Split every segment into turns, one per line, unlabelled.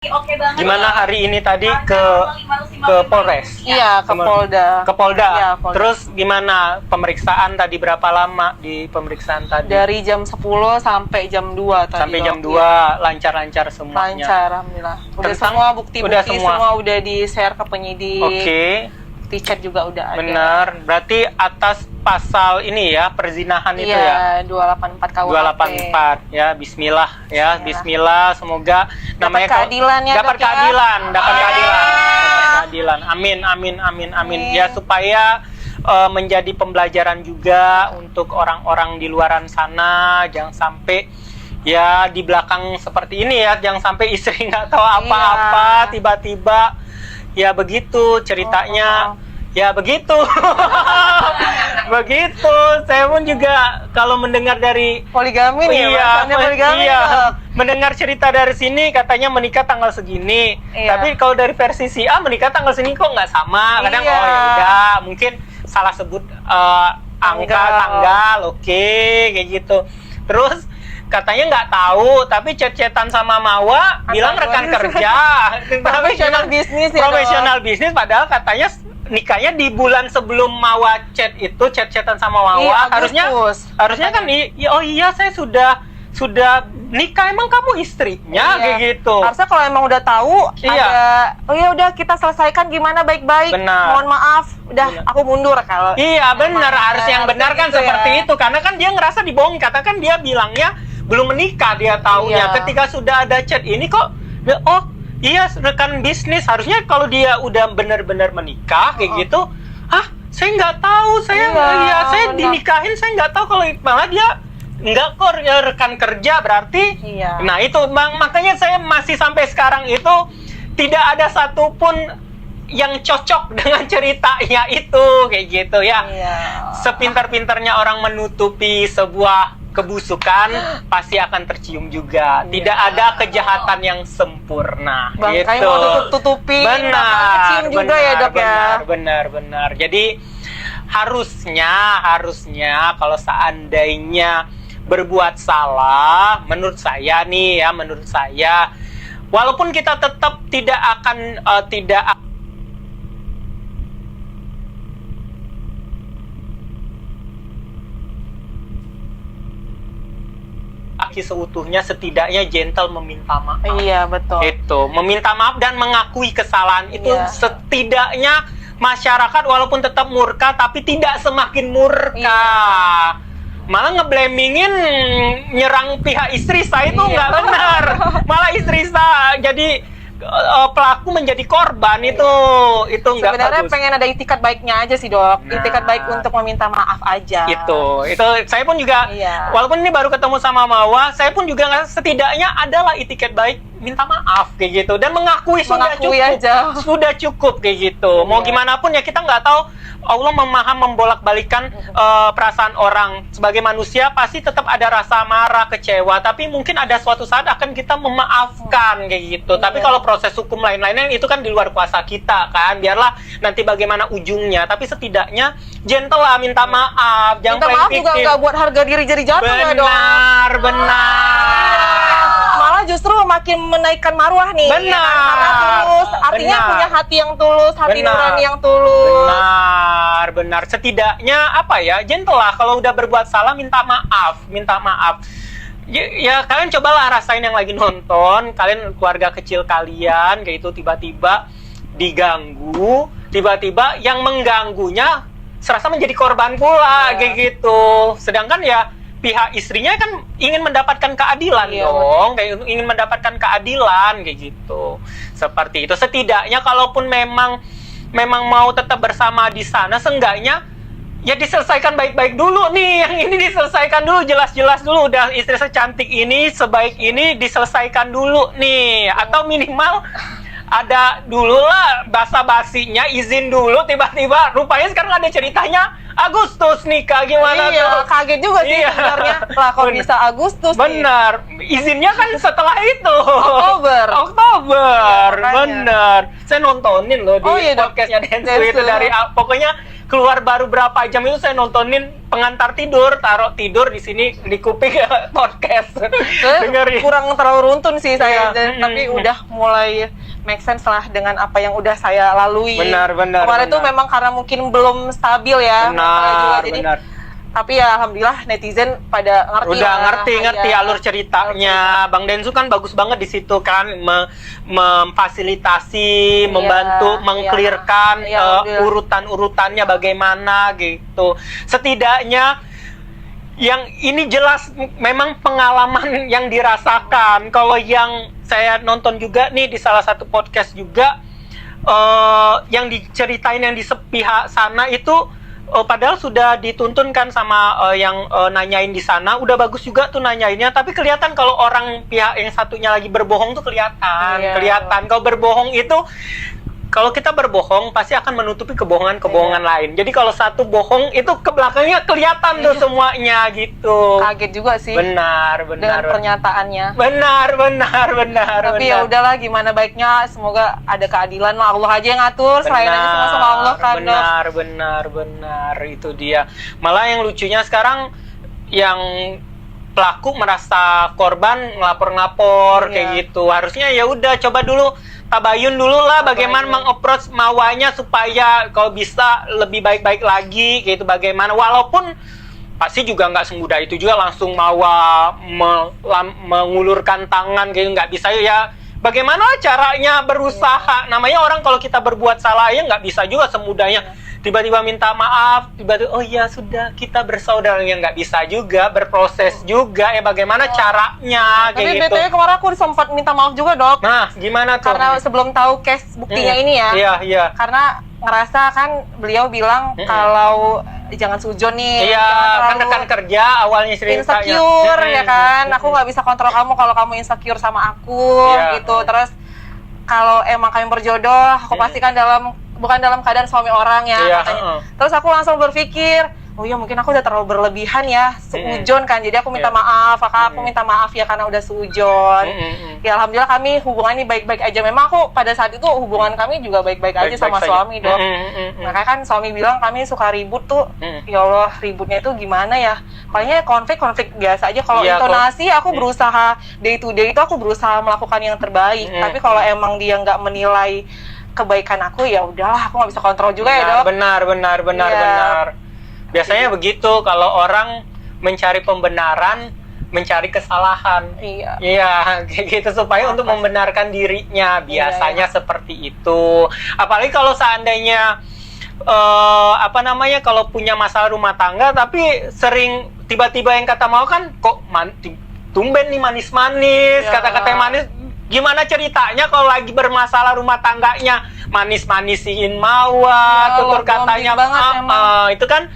Oke banget.
Gimana hari ini tadi ke Polres?
Iya, ke Polda.
Ke Polda.
Iya, Polda.
Terus gimana pemeriksaan tadi, berapa lama di pemeriksaan tadi?
Dari jam 10 sampai jam 2 tadi.
Sampai jam 2
Iya.
lancar-lancar semuanya.
Lancar, alhamdulillah. Udah
Tentang-
semua bukti-bukti
udah semua.
semua udah di-share ke penyidik.
Oke.
Bukti chat juga udah ada.
Benar. Berarti atas pasal ini ya, perzinahan itu
Iya,
ya.
284 KUHP.
284 ya, bismillah ya, bismillah, semoga
Dapat keadilan ya,
dapat
Dok, ya.
keadilan, dapat keadilan. Amin, amin, amin, amin. Ya, supaya menjadi pembelajaran juga untuk orang-orang di luaran sana, jangan sampai ya di belakang seperti ini ya, jangan sampai istri nggak tahu apa-apa,
Iya.
tiba-tiba ya begitu ceritanya. Ya begitu. Begitu. Saya pun juga kalau mendengar dari
Poligami nih, bahasannya poligami.
iya.
Dok.
Mendengar cerita dari sini katanya menikah tanggal segini.
Iya.
Tapi kalau dari versi si A menikah tanggal segini kok nggak sama. Kadang
Iya.
oh ya udah, mungkin salah sebut angka tanggal, oke, kayak gitu. Terus katanya nggak tahu, tapi chat-chatan sama Mawa bilang rekan kerja.
Profesional bisnis ya, Dok.
Profesional bisnis, padahal katanya nikahnya di bulan sebelum Mawa chat itu, chat-chatan sama Mawa.
Iya,
harusnya kan oh iya saya sudah nikah, emang kamu istrinya,
Iya.
kayak gitu.
Harusnya kalau emang udah tahu
Iya.
ada, oh ya udah kita selesaikan gimana baik-baik.
Benar.
Mohon maaf, udah
Benar.
aku mundur kalau.
Iya benar, harus yang benar kan
gitu
seperti
ya.
itu, karena kan dia ngerasa dibohongi, katakan dia bilangnya belum menikah, dia taunya
Iya.
ketika sudah ada chat ini kok oh iya rekan bisnis. Harusnya kalau dia udah benar-benar menikah kayak gitu, saya nggak tahu, saya
Iya, benar.
dinikahin, saya nggak tahu, kalau malah dia nggak kok ya, rekan kerja berarti.
Iya.
Nah itu makanya saya masih sampai sekarang itu tidak ada satupun yang cocok dengan ceritanya itu, kayak gitu ya.
Iya.
Sepintar-pintarnya orang menutupi sebuah kebusukan pasti akan tercium juga.
Iya.
Tidak ada kejahatan yang sempurna.
Bangkai
gitu.
mau tutup-tutupi, bakal kecium juga ya, Dok, ya.
Benar. Jadi harusnya kalau seandainya berbuat salah, menurut saya walaupun kita tetap tidak akan seutuhnya, setidaknya gentle meminta maaf.
Iya, betul.
Itu meminta maaf dan mengakui kesalahan itu,
Iya.
setidaknya masyarakat walaupun tetap murka tapi tidak semakin murka.
Iya.
Malah ngeblamingin, nyerang pihak istri saya itu
Iya.
nggak benar. Malah istri saya jadi pelaku menjadi korban, itu nggak
Sebenarnya
bagus.
pengen ada itikat baiknya aja sih, Dok.
Nah.
Itikat baik untuk meminta maaf aja.
Itu saya pun juga,
Iya.
walaupun ini baru ketemu sama Mawa, saya pun juga setidaknya adalah itikat baik minta maaf kayak gitu, dan mengakui sudah
Mengakui
cukup,
aja.
sudah cukup kayak gitu. Mau
Iya.
gimana pun ya, kita nggak tahu, Allah membolak-balikan perasaan orang. Sebagai manusia pasti tetap ada rasa marah, kecewa, tapi mungkin ada suatu saat akan kita memaafkan kayak gitu.
Iya.
Tapi kalau proses hukum lain-lainnya itu kan di luar kuasa kita kan. Biarlah nanti bagaimana ujungnya, tapi setidaknya gentle lah, minta maaf, jangan
Minta
playing
maaf juga
victim.
nggak buat harga diri jadi jatuh ya, Dok.
Benar.
Malah justru makin menaikkan marwah nih.
Benar.
Ya kan? Karena tulus, artinya
Benar.
punya hati yang tulus, hati
Benar.
nurani yang tulus.
Benar. Setidaknya gentle lah, kalau udah berbuat salah minta maaf. Ya kalian cobalah rasain yang lagi nonton, kalian keluarga kecil kalian kayak itu tiba-tiba diganggu, tiba-tiba yang mengganggunya serasa menjadi korban pula,
Iya.
kayak gitu. Sedangkan ya pihak istrinya kan ingin mendapatkan keadilan,
Iya,
dong, kayak ingin mendapatkan keadilan kayak gitu. Seperti itu. Setidaknya kalaupun memang mau tetap bersama di sana, seenggaknya ya diselesaikan baik-baik dulu nih. Yang ini diselesaikan dulu, jelas-jelas dulu. Udah istri secantik ini, sebaik ini, diselesaikan dulu nih. Atau minimal ada dulu lah basa-basinya, izin dulu, tiba-tiba rupanya sekarang ada ceritanya Agustus nikah, gimana
Iya,
tuh?
kaget juga sih
Iya.
sebenarnya. Lah kok
Bener.
bisa Agustus nih?
Benar, izinnya kan setelah itu.
Oktober.
Oktober,
Iya, makanya.
bener. Saya nontonin loh di
Oh, iya, Dok.
podcastnya Densu
Densu.
itu dari pokoknya keluar baru berapa jam itu saya nontonin pengantar tidur, taruh tidur di sini di kuping podcast. Dengerin.
Kurang terlalu runtun sih saya,
Iya.
tapi udah mulai make sense lah dengan apa yang udah saya lalui.
Benar.
Kemarin tuh memang karena mungkin belum stabil ya. mentalnya juga, jadi
Benar.
tapi ya alhamdulillah netizen pada ngerti
Udah
lah.
ngerti
Ya.
alur ceritanya. Bang Densu kan bagus banget di situ kan, memfasilitasi, membantu,
Iya,
mengclearkan
iya, alhamdulillah.
urutan-urutannya bagaimana gitu. Setidaknya yang ini jelas memang pengalaman yang dirasakan. Kalau yang saya nonton juga nih di salah satu podcast juga, yang diceritain yang di sepihak sana itu padahal sudah dituntunkan sama yang nanyain di sana, udah bagus juga tuh nanyainnya, tapi kelihatan kalau orang pihak yang satunya lagi berbohong tuh kelihatan. Kalau berbohong itu, kalau kita berbohong pasti akan menutupi kebohongan lain. Jadi kalau satu bohong itu ke belakangnya kelihatan tuh semuanya gitu.
Kaget juga sih
Benar.
dengan pernyataannya.
Benar.
Tapi ya udahlah, gimana baiknya, semoga ada keadilan lah, Allah aja yang ngatur, selain aja semua sama Allah kan.
Benar, itu dia. Malah yang lucunya sekarang yang pelaku merasa korban ngelapor kayak gitu. Harusnya ya udah coba dulu tabayun dulu lah bagaimana mengapproach mawanya supaya kalau bisa lebih baik-baik lagi gitu, bagaimana, walaupun pasti juga nggak semudah itu juga langsung mawa mengulurkan tangan gitu, nggak bisa ya. Bagaimana caranya berusaha, namanya orang kalau kita berbuat salah ya nggak bisa juga semudahnya tiba-tiba minta maaf, tiba-tiba oh ya sudah kita bersaudara, yang nggak bisa juga, berproses juga ya bagaimana caranya
Tapi
kayak gitu.
BTW kemarin aku sempat minta maaf juga, Dok.
Nah, gimana tuh?
Karena sebelum tahu case buktinya ini ya.
Iya.
Karena ngerasa kan beliau bilang kalau jangan sujon nih.
Iya,
jangan
kan
terlalu
rekan kerja awalnya ceritanya.
insecure ya kan. Aku nggak bisa kontrol kamu kalau kamu insecure sama aku gitu. Terus kalau emang kami berjodoh, aku pastikan bukan dalam keadaan suami orang ya katanya. Terus aku langsung berpikir, oh iya mungkin aku udah terlalu berlebihan ya, seujon kan. Jadi aku minta maaf, kakak aku minta maaf ya karena udah seujon. Ya alhamdulillah kami hubungan ini baik-baik aja. Memang aku pada saat itu hubungan kami juga baik-baik aja sama suami, Dok. Makanya kan suami bilang kami suka ribut tuh. Ya Allah, ributnya itu gimana ya? Palingnya konflik biasa aja. Kalau intonasi aku berusaha day to day itu aku berusaha melakukan yang terbaik. Tapi kalau emang dia nggak menilai kebaikan aku, ya udahlah, aku nggak bisa kontrol juga ya, Dok.
Benar. Biasanya begitu kalau orang mencari pembenaran, mencari kesalahan. Iya, kayak gitu supaya untuk membenarkan dirinya. Biasanya seperti itu. Apalagi kalau seandainya kalau punya masalah rumah tangga tapi sering tiba-tiba yang kata mau kan kok tumben nih manis-manis, kata-kata yang manis. Gimana ceritanya kalau lagi bermasalah rumah tangganya manis-manisiin Mawa, tutur katanya itu kan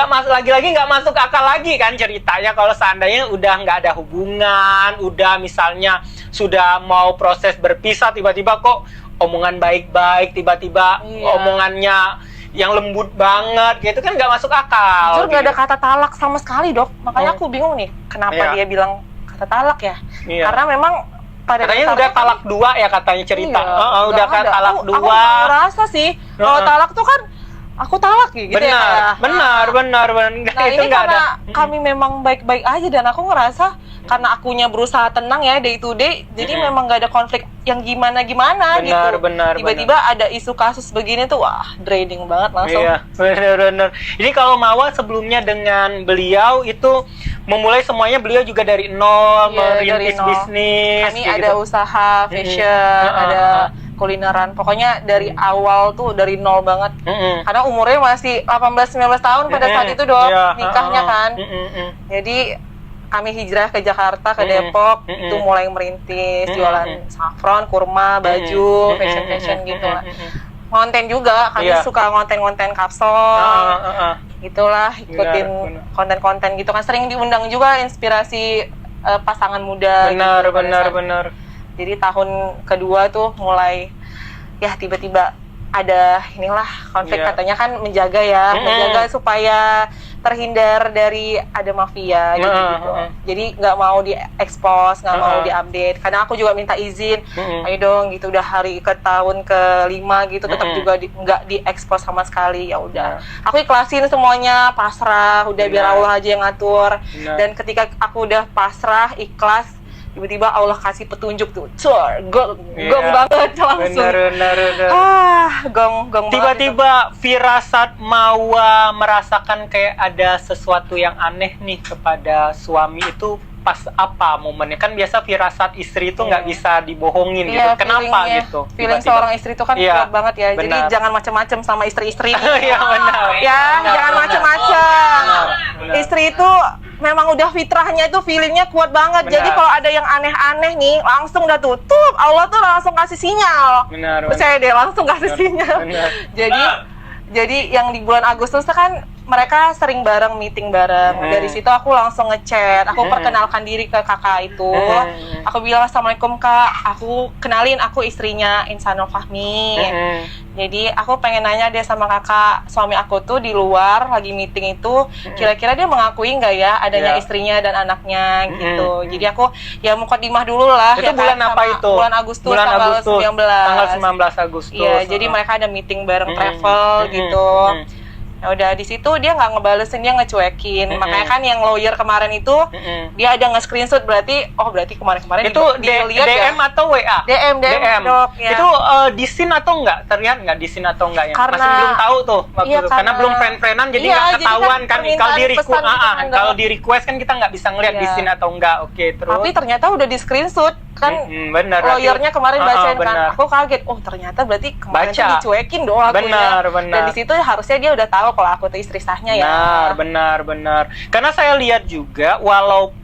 lagi-lagi nggak masuk akal lagi kan ceritanya. Kalau seandainya udah nggak ada hubungan, udah misalnya sudah mau proses berpisah, tiba-tiba kok omongan baik-baik, tiba-tiba omongannya yang lembut banget gitu kan nggak masuk akal.
Jujur nggak ada kata talak sama sekali, Dok. Makanya aku bingung nih kenapa dia bilang kata talak ya. Karena memang
katanya udah talak 2 ya katanya cerita. Udah kan talak 2.
Aku ngerasa sih kalau talak tuh kan aku talak gitu.
Benar.
Nah ini karena kami memang baik-baik aja dan aku ngerasa karena akunya berusaha tenang ya day to day, jadi memang gak ada konflik yang gimana-gimana gitu. Tiba-tiba ada isu kasus begini tuh, wah draining banget langsung.
Iya, benar. Ini kalau Mawa sebelumnya dengan beliau itu memulai semuanya, beliau juga dari nol, merintis bisnis.
Kami ada usaha fashion, ada kulineran, pokoknya dari awal tuh dari nol banget. Karena umurnya masih 18-19 tahun pada saat itu, Dok, nikahnya kan. Jadi kami hijrah ke Jakarta, ke Depok, itu mulai merintis, jualan saffron, kurma, baju, fashion gitu lah. Konten juga, kami suka konten-konten kapsul, gitulah, ikutin konten-konten gitu kan. Sering diundang juga inspirasi pasangan muda.
Benar.
Jadi tahun kedua tuh mulai ya tiba-tiba ada inilah konflik, katanya kan menjaga supaya terhindar dari ada mafia gitu. Jadi nggak mau diekspos, nggak mau diupdate. Karena aku juga minta izin, ayo dong gitu, udah hari ke tahun ke-5 gitu, tetap juga nggak diekspos sama sekali. Ya udah, aku ikhlasin semuanya, pasrah, udah biar Allah aja yang ngatur. Dan ketika aku udah pasrah, ikhlas, tiba-tiba Allah kasih petunjuk tuh, gong banget langsung.
Benar.
Gong
Tiba-tiba firasat Mawa merasakan kayak ada sesuatu yang aneh nih kepada suami itu pas apa momennya? Kan biasa firasat istri itu nggak bisa dibohongin gitu. Kenapa gitu?
Feeling seorang istri itu kan kuat banget ya. Benar. Jadi jangan macam-macam sama istri-istri.
Iya benar.
Ya, jangan macam-macam. Istri itu memang udah fitrahnya itu feelingnya kuat banget. Jadi kalau ada yang aneh-aneh nih, langsung udah tutup. Allah tuh langsung kasih sinyal.
Benar.
Percaya deh, langsung kasih sinyal. Jadi yang di bulan Agustus kan mereka sering bareng, meeting bareng. Dari situ aku langsung ngechat, aku perkenalkan diri ke kakak itu. Aku bilang, assalamualaikum kak, aku kenalin, aku istrinya Insanul Fahmi. Jadi aku pengen nanya deh sama kakak, suami aku tuh di luar lagi meeting itu, kira-kira dia mengakui nggak ya adanya istrinya dan anaknya gitu. Jadi aku ya mukadimah dulu lah.
Itu ya bulan kan, apa itu?
Bulan Agustus, tanggal 19.
Tanggal 19 Agustus.
Iya, jadi mereka ada meeting bareng travel gitu. Ya udah, di situ dia nggak ngebalesin, dia ngecuekin. Makanya kan yang lawyer kemarin itu dia ada nge-screenshot, berarti kemarin
itu DM atau WA?
DM. Dok, ya.
Itu di scene atau enggak? Terlihat nggak di scene atau enggak ya?
Masih
belum tahu tuh waktu itu. Karena belum friend-friendan, jadi nggak ketahuan kan kalau di request kan kita nggak bisa ngeliat di scene atau enggak. Oke, terus.
Tapi ternyata udah di screenshot kan.
Bener,
lawyernya kemarin bacain kan. Aku kaget. Oh, ternyata berarti kemarin tuh dicuekin doang aku ya. Dan di situ harusnya dia udah tahu kalau aku tuh istri sahnya ya.
Benar. Karena saya lihat juga walaupun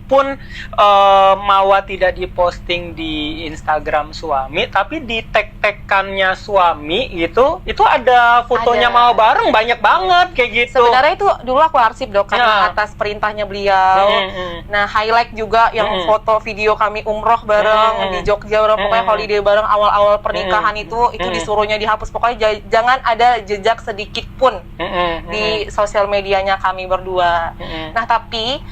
Mawa tidak diposting di Instagram suami, tapi di tag-tagkannya suami itu ada fotonya Mawa bareng banyak banget kayak gitu.
Sebenarnya itu dulu aku arsip dok, karena atas perintahnya beliau. Nah, highlight juga yang foto video kami umroh bareng di Jogja bareng, pokoknya holiday bareng awal-awal pernikahan itu disuruhnya dihapus, pokoknya jangan ada jejak sedikit pun di sosial medianya kami berdua. Nah, tapi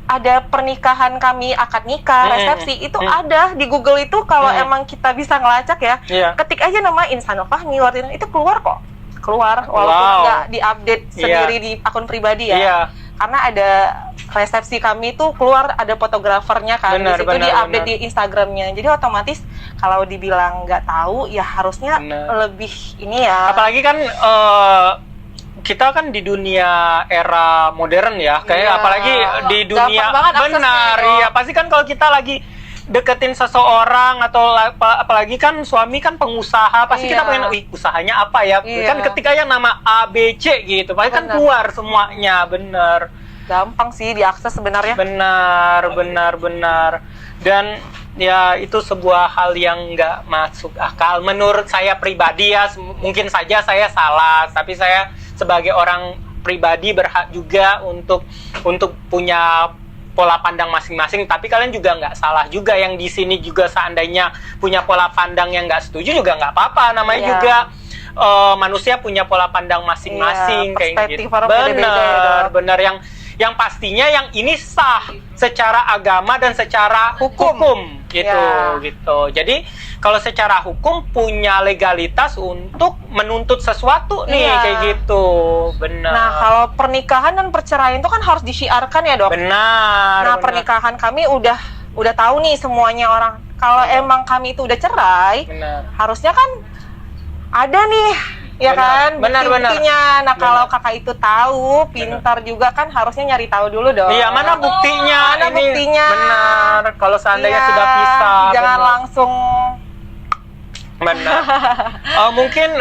ada pernikahan kami, akad nikah, resepsi, itu ada di Google itu, kalau emang kita bisa ngelacak ya, ketik aja nama Insanul Fahmi, itu keluar kok. Walaupun nggak diupdate sendiri di akun pribadi ya. Karena ada resepsi kami itu keluar, ada fotografernya kan, di situ diupdate di Instagramnya. Jadi otomatis kalau dibilang nggak tahu, ya harusnya lebih ini ya.
Apalagi kan kita kan di dunia era modern ya, kayak apalagi di dunia pasti kan kalau kita lagi deketin seseorang atau apalagi kan suami kan pengusaha, pasti kita pengen usahanya apa ya, kan ketika yang nama A B C gitu, pasti kan keluar semuanya. Bener,
gampang sih diakses sebenarnya.
Benar. Dan ya itu sebuah hal yang nggak masuk akal menurut saya pribadi ya. Mungkin saja saya salah, tapi saya sebagai orang pribadi berhak juga untuk punya pola pandang masing-masing. Tapi kalian juga nggak salah juga yang di sini juga seandainya punya pola pandang yang nggak setuju juga nggak apa-apa. Namanya juga manusia punya pola pandang masing-masing kayak gitu. Benar. Yang pastinya yang ini sah secara agama dan secara hukum gitu. Jadi kalau secara hukum punya legalitas untuk menuntut sesuatu nih kayak gitu. Benar.
Nah, kalau pernikahan dan perceraian itu kan harus disiarkan ya, Dok.
Benar.
Nah, pernikahan kami udah tahu nih semuanya orang. Kalau emang kami itu udah cerai, harusnya kan ada nih, ya kan, bukti-buktinya. Nah, kalau kakak itu tahu, pintar juga kan, harusnya nyari tahu dulu dong.
Iya, mana buktinya?
Buktinya?
Benar. Kalau seandainya sudah pisah,
jangan langsung.
Benar. Mungkin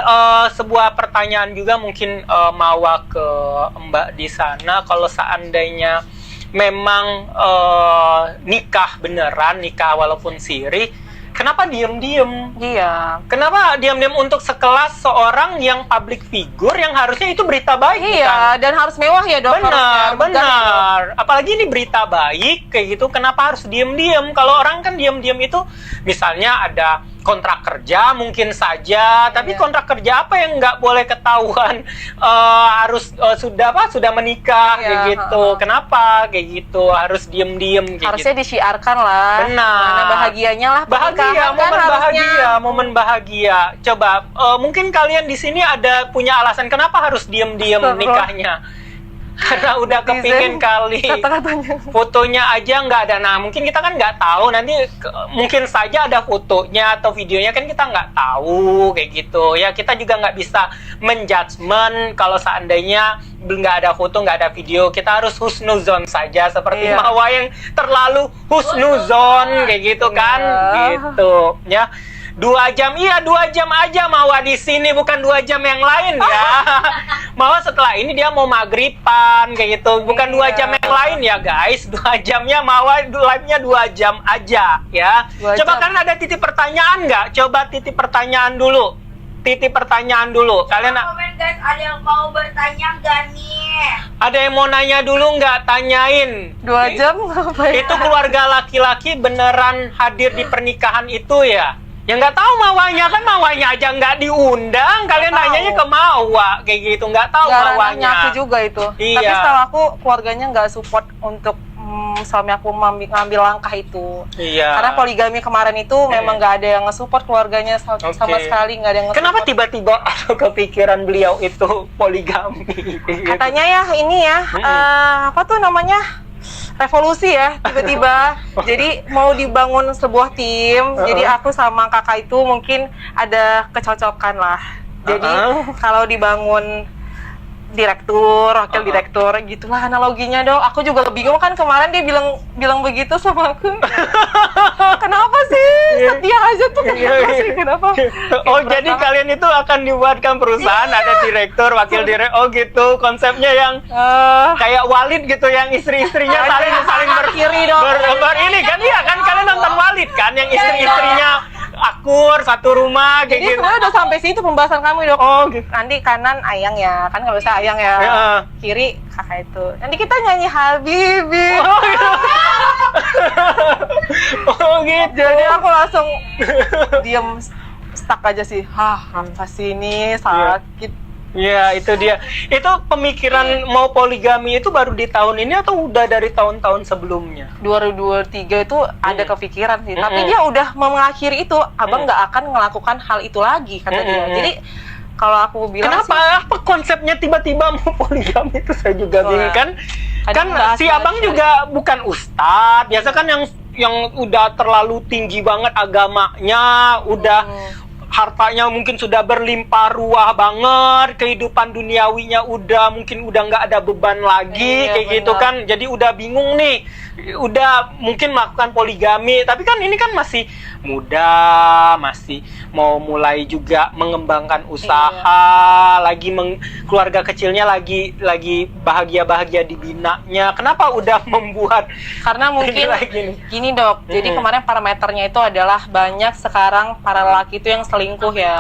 sebuah pertanyaan juga mungkin Mawa ke Mbak di sana, kalau seandainya memang nikah beneran, nikah walaupun siri, kenapa diem-diem?
Iya.
Kenapa diem-diem untuk sekelas seorang yang public figure yang harusnya itu berita baik?
Iya, dan harus mewah ya, Dok.
Benar. Apalagi ini berita baik kayak gitu, kenapa harus diem-diem? Kalau orang kan diem-diem itu misalnya ada kontrak kerja mungkin saja, tapi kontrak kerja apa yang nggak boleh ketahuan harus sudah menikah kayak gitu. Kenapa kayak gitu harus diem-diem kayak
harusnya
gitu.
disiarkan lah.
Benar.
Mana bahagianya lah
Bahagia,
kan
momen bahagia. Coba mungkin kalian di sini ada punya alasan kenapa harus diem-diem nikahnya. Karena udah kepingin kali
kata-katanya.
Fotonya aja nggak ada. Nah mungkin kita kan nggak tahu nanti mungkin saja ada fotonya atau videonya kan kita nggak tahu kayak gitu ya. Kita juga nggak bisa menjudgment kalau seandainya nggak ada foto nggak ada video. Kita harus husnuzon saja seperti Mawa yang terlalu husnuzon kayak gitu kan gitu ya. 2 jam, iya 2 jam aja Mawa di sini, bukan 2 jam yang lain ya. Mawa setelah ini dia mau maghriban kayak gitu, bukan 2 jam yang lain ya guys. 2 jamnya Mawa live-nya 2 jam aja ya. Coba kan ada titip pertanyaan nggak? Coba titip pertanyaan dulu. Titip pertanyaan dulu. Kalian
komen guys, ada yang mau bertanya nggak nih?
ada yang mau nanya dulu nggak? Tanyain.
2 jam ngapain?
Itu keluarga laki-laki beneran hadir di pernikahan itu ya? Ya nggak tahu Mawanya kan Mawanya aja nggak diundang, kalian nanyanya ke Mawa kayak gitu, nggak tahu Mawanya.
Aku juga itu.
Iya.
Tapi setahu aku keluarganya nggak support untuk suami aku ngambil langkah itu.
Iya.
Karena poligami kemarin itu memang nggak ada yang nge-support keluarganya sama sekali, nggak ada yang
Kenapa tiba-tiba ada kepikiran beliau itu poligami?
Katanya ya ini ya apa tuh namanya? Revolusi ya tiba-tiba. Jadi mau dibangun sebuah tim. Jadi aku sama kakak itu mungkin ada kecocokan lah. Jadi kalau dibangun direktur, wakil direktur, gitulah analoginya dong. Aku juga bingung kan kemarin dia bilang begitu sama aku. Kenapa sih? Setia aja tuh kenapa sih? Kenapa?
Oh jadi kalian itu akan dibuatkan perusahaan, ada direktur, wakil direktur. Oh gitu konsepnya yang kayak Walid gitu, yang istri-istrinya saling
kiri dong.
Ini kan iya kan kalian nonton Walid kan, yang istri-istrinya akur satu rumah kayak
Jadi
gitu.
sebenarnya udah sampai situ pembahasan kami dok.
Oh gitu.
Nanti kanan Ayang ya, kan kalau bisa Ayang ya. Kiri kakak itu. Nanti kita nyanyi Habibi.
Oh gitu. Oh gitu.
Jadi aku langsung diem stuck aja sih. Apa sih ini sakit.
Iya itu dia. Itu pemikiran mau poligami itu baru di tahun ini atau udah dari tahun-tahun sebelumnya?
2023 itu ada kepikiran sih. Tapi dia udah mau mengakhiri itu, abang nggak akan melakukan hal itu lagi kata dia. Jadi kalau aku bilang
kenapa? Apa konsepnya tiba-tiba mau poligami itu saya juga bingung kan? Kan si abang juga bukan ustadz. Biasa kan yang udah terlalu tinggi banget agamanya, udah hartanya mungkin sudah berlimpah ruah banget, kehidupan duniawinya mungkin udah nggak ada beban lagi kayak gitu kan. Jadi udah bingung nih, udah mungkin melakukan poligami, tapi kan ini kan masih muda, masih mau mulai juga mengembangkan usaha, lagi keluarga kecilnya lagi bahagia dibinanya. Kenapa udah membuat?
Karena mungkin gini dok, jadi kemarin parameternya itu adalah banyak sekarang para laki itu yang selingkuh ya.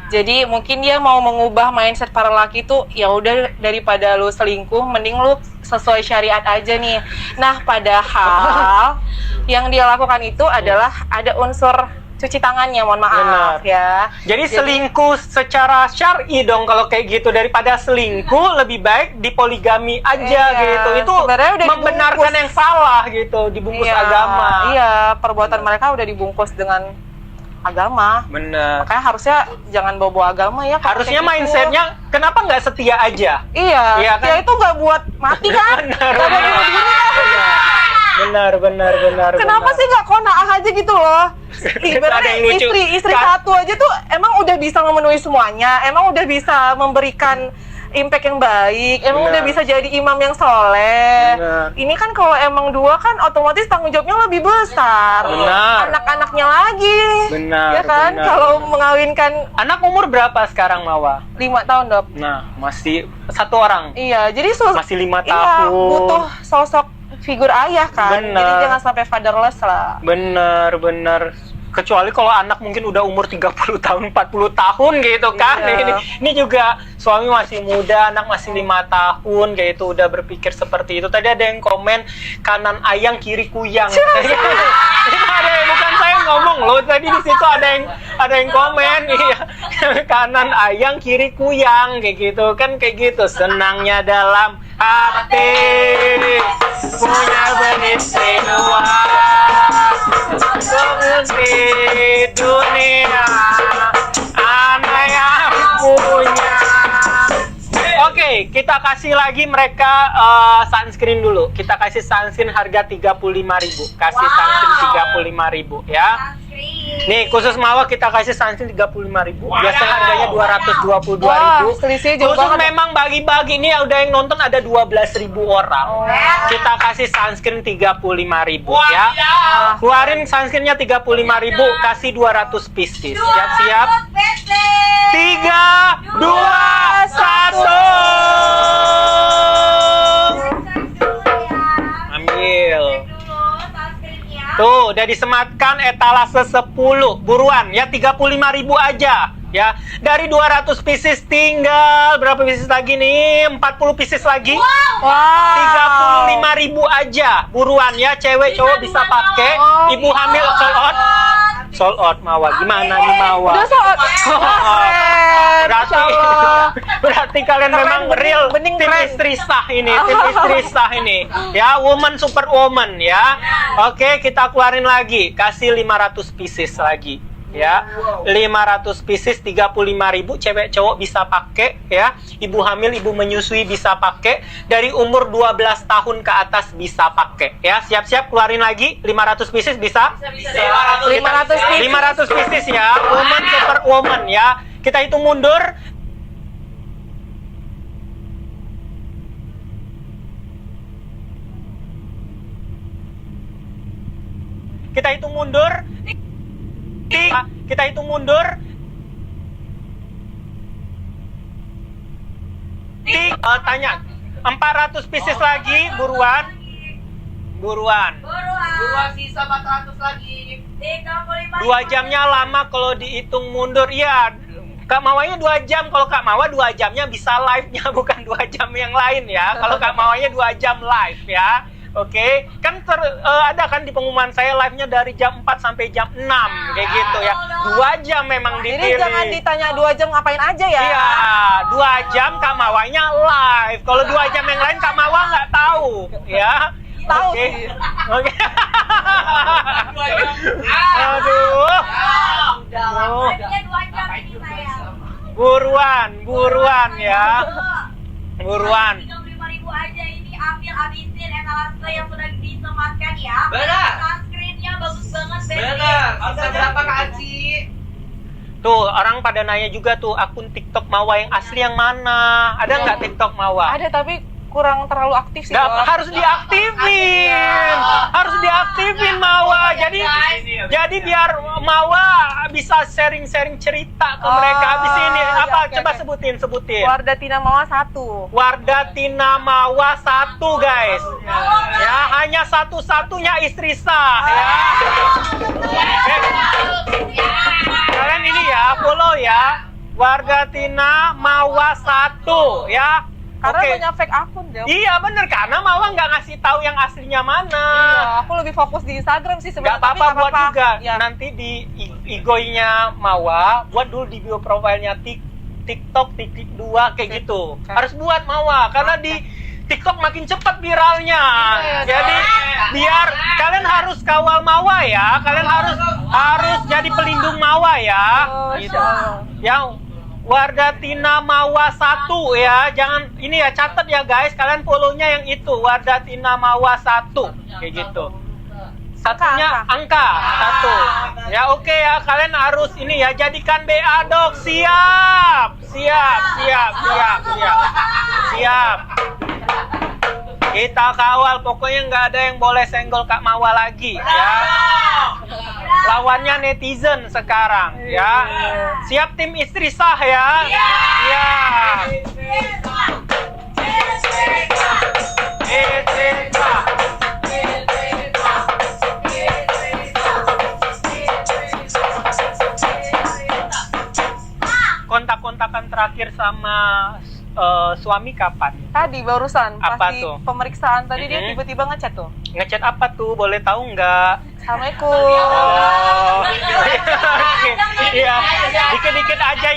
Jadi mungkin dia mau mengubah mindset para laki itu, ya udah daripada lu selingkuh, mending lu sesuai syariat aja nih. Nah padahal yang dia lakukan itu adalah ada unsur cuci tangannya, mohon maaf. Benar. Ya.
Jadi selingkuh secara syar'i dong kalau kayak gitu, daripada selingkuh lebih baik dipoligami aja gitu. Itu membenarkan yang salah gitu, dibungkus agama.
Iya, perbuatan mereka udah dibungkus dengan agama.
Bener.
Makanya harusnya jangan bawa agama ya.
Harusnya mindsetnya kenapa nggak setia aja?
Iya kan? Ya itu nggak buat mati kan?
Benar.
Kenapa sih nggak konaah aja gitu loh? Ibaratnya istri satu aja tuh emang udah bisa memenuhi semuanya, emang udah bisa memberikan impact yang baik, emang udah bisa jadi imam yang soleh. Ini kan kalau emang dua kan otomatis tanggung jawabnya lebih besar. Anak-anaknya lagi. Ya kan? Kalau mengawinkan
anak umur berapa sekarang Mawa?
5 tahun dok.
Nah masih satu orang.
Iya, jadi
masih 5 tahun.
Butuh sosok figur ayah kan. Jadi jangan sampai fatherless lah.
Bener. Kecuali kalau anak mungkin udah umur 30 tahun, 40 tahun gitu kan. Ini juga suami masih muda, anak masih 5 tahun kayak itu udah berpikir seperti itu. Tadi ada yang komen kanan ayang kiri kuyang. Ada bukan saya ngomong loh. Tadi di situ ada yang komen, iya. Kanan ayang, kiri kuyang, kayak gitu kan, kayak gitu. Senangnya dalam hati punya beristri dua, untuk di dunia anak yang punya. Oke, kita kasih lagi mereka sunscreen dulu. Kita kasih sunscreen harga 35.000. Kasih sunscreen 35.000 ya. Nih, khusus Mawa kita kasih sunscreen 35.000. Biasa harganya 222.000.
Wah, selisih jauh
Khusus
banget.
memang bagi-bagi nih udah yang nonton ada 12.000 orang. Kita kasih sunscreen 35.000 ya. Keluarin sunscreennya 35.000, kasih 200 pieces. Siap-siap. 3, 2, 1. Ambil. Tuh, udah disematkan etalase 10. Buruan ya, 35.000 aja. Ya, dari 200 pieces tinggal berapa pieces lagi nih? 40 pieces lagi.
Wow.
35.000 aja. Buruan ya, cewek cowok bisa pakai. Ibu hamil sold out. Sold out Mawa. Gimana nih Mawa?
Udah soal.
Berarti kalian memang real
bening
tim
keren.
istri sah ini, tim istri sah ini. Ya, woman super woman ya. Oke, kita keluarin lagi, kasih 500 pieces lagi. Ya, 500 pieces 35.000, cewek cowok bisa pakai ya. Ibu hamil, ibu menyusui bisa pakai. Dari umur 12 tahun ke atas bisa pakai ya. Siap-siap keluarin lagi 500 pieces bisa? 500 pieces ya. Woman super woman ya. Kita hitung mundur. Kita hitung mundur. Kita hitung mundur. Tanya 400 pieces lagi, buruan. Buruan.
Sisa 400 lagi.
2 jamnya lama kalau dihitung mundur. Iya, Kak Mawanya 2 jam. Kalau Kak Mawa 2 jamnya bisa live-nya, bukan 2 jam yang lain ya. Kalau Kak Mawanya 2 jam live ya. Oke, kan ada kan di pengumuman saya live-nya dari jam 4 sampai jam 6 kayak gitu ya. 2 jam memang dipilih.
Jadi jangan ditanya 2 jam ngapain aja ya.
Iya, 2 jam Kak Mawanya live. Kalau 2 jam yang lain Kak Mawa nggak tahu ya.
Tahu.
Oke. Aduh. Buruan ya. Buruan.
35.000 aja ini, ambil habisin etalase yang sudah disematkan ya.
Benar.
Sunscreennya bagus banget.
Benar. Bisa berapa Kak Aci?
Tuh, orang pada nanya juga tuh akun TikTok Mawa yang asli yang mana? Ada nggak TikTok Mawa?
Ada tapi kurang terlalu aktif sih.
Nggak,
Dok.
harus diaktifin. Harus diaktifin Mawa. Jadi biar Mawa bisa sharing-sharing cerita ke mereka. Habis ini apa?
Oke,
Coba
oke.
sebutin.
Wardatina Mawa 1.
Wardatina Mawa 1 guys. Ya, hanya satu-satunya istri sah ya. Kalian ini ya, follow ya. Wardatina Mawa 1 ya.
Karena
Oke.
banyak fake akun deh.
Iya bener, karena Mawa nggak ngasih tahu yang aslinya mana.
Iya, aku lebih fokus di Instagram sih
Nggak
sebenarnya. tapi
apa-apa buat
apa-apa.
juga.
Ya.
Nanti di igoinya Mawa, buat dulu di bio profilnya TikTok titik 2 kayak gitu.
Oke.
Harus buat Mawa, karena di TikTok makin cepat viralnya.
Iya,
Jadi biar kalian harus kawal Mawa ya. Kalian harus jadi pelindung Mawa ya.
Oh,
Gitu.
insya Allah.
Yang Wardatina Mawa 1 ya. Jangan ini ya, catat ya guys. Kalian follow-nya yang itu, Wardatina Mawa 1 kayak gitu. Satunya angka 1. Ya oke ya, kalian harus ini ya, jadikan BA dok. Siap. Kita kawal, pokoknya nggak ada yang boleh senggol Kak Mawa lagi ya. Lawannya netizen sekarang ya. Siap tim istri sah ya. Siap. Istri sah. Kontak-kontakan terakhir sama suami kapan?
Tadi barusan
Apa
pas di
tuh?
pemeriksaan tadi dia
Mm-mm.
tiba-tiba ngechat tuh.
Ngechat apa tuh? Boleh tahu nggak?
Assalamualaikum.
Oh, oke. Iya, dikit-dikit aja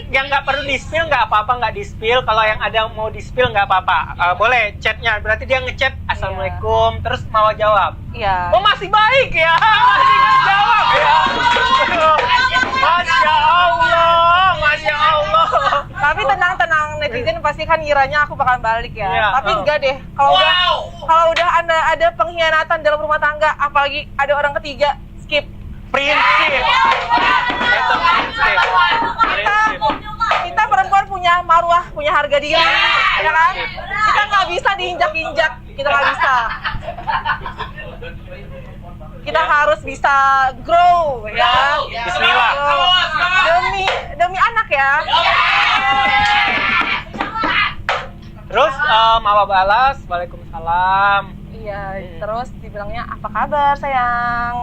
yang nggak perlu di-spill nggak apa-apa, nggak di-spill. Kalau yang ada mau di-spill nggak apa-apa. Boleh chatnya. Berarti dia ngechat Assalamualaikum, terus mau jawab.
Iya.
Oh masih baik ya, masih ngejawab ya. Masya Allah, Masya Allah.
Tapi tenang-tenang, netizen pasti kan ngiranya aku bakal balik ya.
Iya,
Tapi enggak deh. Kalau udah ada pengkhianatan dalam rumah tangga, apalagi ada orang ketiga, skip.
Prinsip. Itu prinsip. Prinsip.
Kita perempuan punya marwah, punya harga diri, ya kan? Kita nggak bisa diinjak-injak, kita nggak bisa. Kita harus bisa grow, ya.
Bismillah.
Demi anak ya.
Terus Mama balas, Waalaikumsalam.
Iya, terus dibilangnya apa kabar sayang?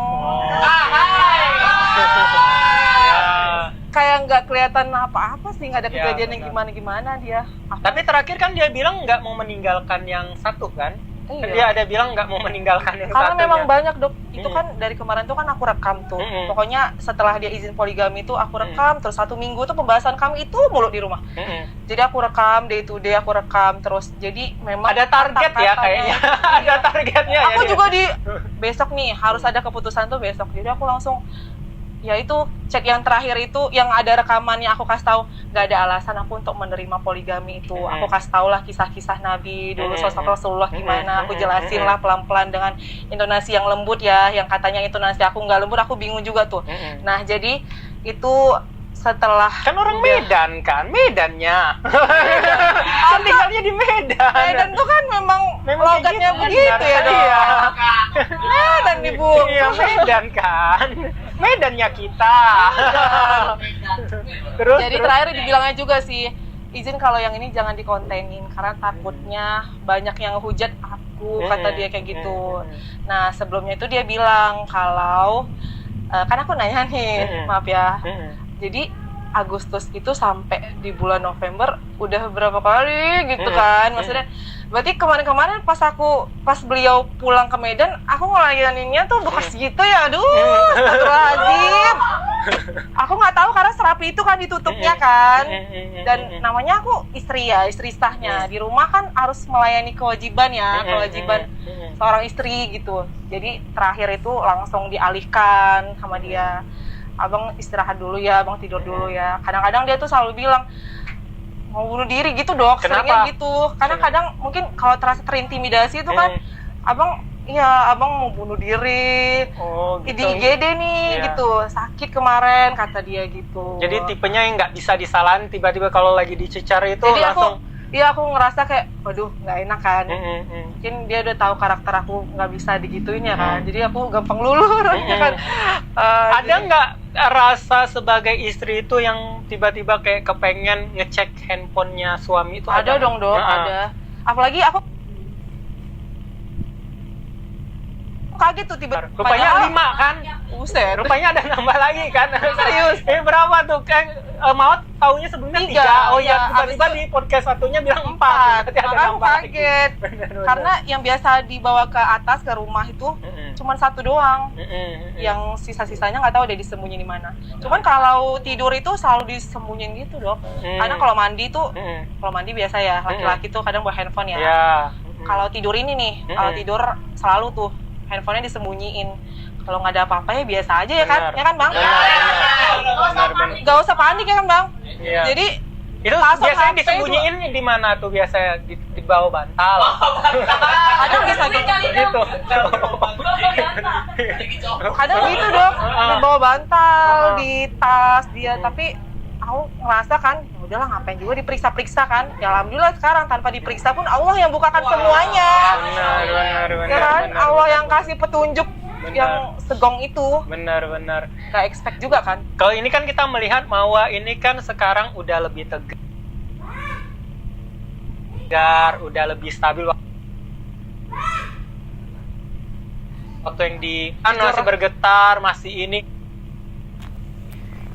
Ya.
Kayak nggak kelihatan apa-apa sih, nggak ada
Ya,
kejadian yang
benar.
gimana-gimana dia.
Tapi terakhir kan dia bilang nggak mau meninggalkan yang satu kan? Kan
Iya.
dia ada bilang nggak mau meninggalkan yang
Karena
satunya.
memang banyak dok, itu
Mm.
kan dari kemarin tuh kan aku rekam tuh.
Mm-mm.
Pokoknya setelah dia izin poligami tuh aku rekam, terus 1 minggu tuh pembahasan kami itu mulu di rumah.
Mm-mm.
Jadi aku rekam, day to day aku rekam terus. Jadi memang
Ada target ya
kata-katanya-
kayaknya. Ada targetnya ya.
Aku
dia.
juga besok nih harus ada keputusan tuh besok. Jadi aku langsung ya itu cek yang terakhir itu yang ada rekamannya, aku kasih tahu nggak ada alasan aku untuk menerima poligami itu. Aku kasih tahu lah kisah-kisah Nabi dulu, sosok Rasulullah gimana. Aku jelasin lah pelan-pelan dengan intonasi yang lembut ya, yang katanya intonasi aku nggak lembut, aku bingung juga tuh. Nah jadi itu setelah
Kan orang Medan kan, Medannya. Kan tinggalnya di Medan.
Medan tuh kan memang logatnya
kayak
begitu ya dong.
Iya.
Medan ibu.
Iya, Medan kan. Medannya kita. Terus
Jadi terakhir dibilangnya juga sih, izin kalau yang ini jangan dikontenin karena takutnya banyak yang hujat aku, kata dia kayak gitu. Nah sebelumnya itu dia bilang kalau kan aku nanya nih, maaf ya. Jadi Agustus itu sampai di bulan November udah berapa kali gitu kan, maksudnya berarti kemarin-kemarin pas beliau pulang ke Medan aku ngelayaninnya tuh bekas gitu ya, aduh astagfirullahaladzim. Aku nggak tahu karena serapi itu kan ditutupnya kan, dan namanya aku istri ya, istri sahnya di rumah kan harus melayani kewajiban ya, kewajiban seorang istri gitu. Jadi terakhir itu langsung dialihkan sama dia, abang istirahat dulu ya, abang tidur dulu ya. Kadang-kadang dia tuh selalu bilang mau bunuh diri gitu dok.
Kenapa?
Seringnya gitu karena kadang mungkin kalau terasa terintimidasi itu kan abang mau bunuh diri.
Oh,
Di
gitu.
IGD nih gitu, sakit kemarin kata dia gitu.
Jadi tipenya yang nggak bisa disalahin, tiba-tiba kalau lagi dicecar itu
Jadi
langsung.
aku ngerasa kayak waduh nggak enak kan. Mungkin dia udah tahu karakter aku nggak bisa digituin ya kan, jadi aku gampang luluh orangnya kan.
Ada nggak rasa sebagai istri itu yang tiba-tiba kayak kepengen ngecek handphonenya suami itu?
Ada dong dok, ada. Apalagi aku kaget tuh tiba.
Rupanya 5 kan?
Buset.
Rupanya ada nambah lagi kan?
Serius?
Berapa tuh? Kan Maut taunya sebelumnya 3. Oh ya, tiba-tiba di podcast satunya bilang 4. Berarti ada
Makanya aku
nambah lagi.
kaget. Karena yang biasa dibawa ke atas ke rumah itu cuman 1 doang. Yang sisa-sisanya nggak tahu udah disembunyi di mana. Cuman kalau tidur itu selalu disembunyiin gitu dok. Karena kalau mandi tuh, kalau mandi biasa ya laki-laki tuh kadang bawa handphone ya.
Ya.
Kalau tidur ini nih, kalau tidur selalu tuh handphonenya disembunyiin. Kalau nggak ada apa-apa ya biasa aja ya kan, ya kan bang?
Benar.
Gak usah panik ya kan bang?
Iya.
Jadi
Itu
password
biasanya
HP
disembunyiin di mana tuh biasanya? Di bawah bantal.
kadang bisa gitu.
Gitu.
Kadang gitu dok, di bawah bantal, di tas dia. Tapi aku ngerasa kan, ya udahlah ngapain juga diperiksa-periksa kan. Ya alhamdulillah sekarang tanpa diperiksa pun Allah yang bukakan semuanya.
Benar.
Ya kan, Allah yang kasih petunjuk yang segong itu.
Benar.
Gak expect juga kan.
Kalau ini kan kita melihat Mawa ini kan sekarang udah lebih tegar, udah lebih stabil. Waktu yang masih bergetar, masih ini.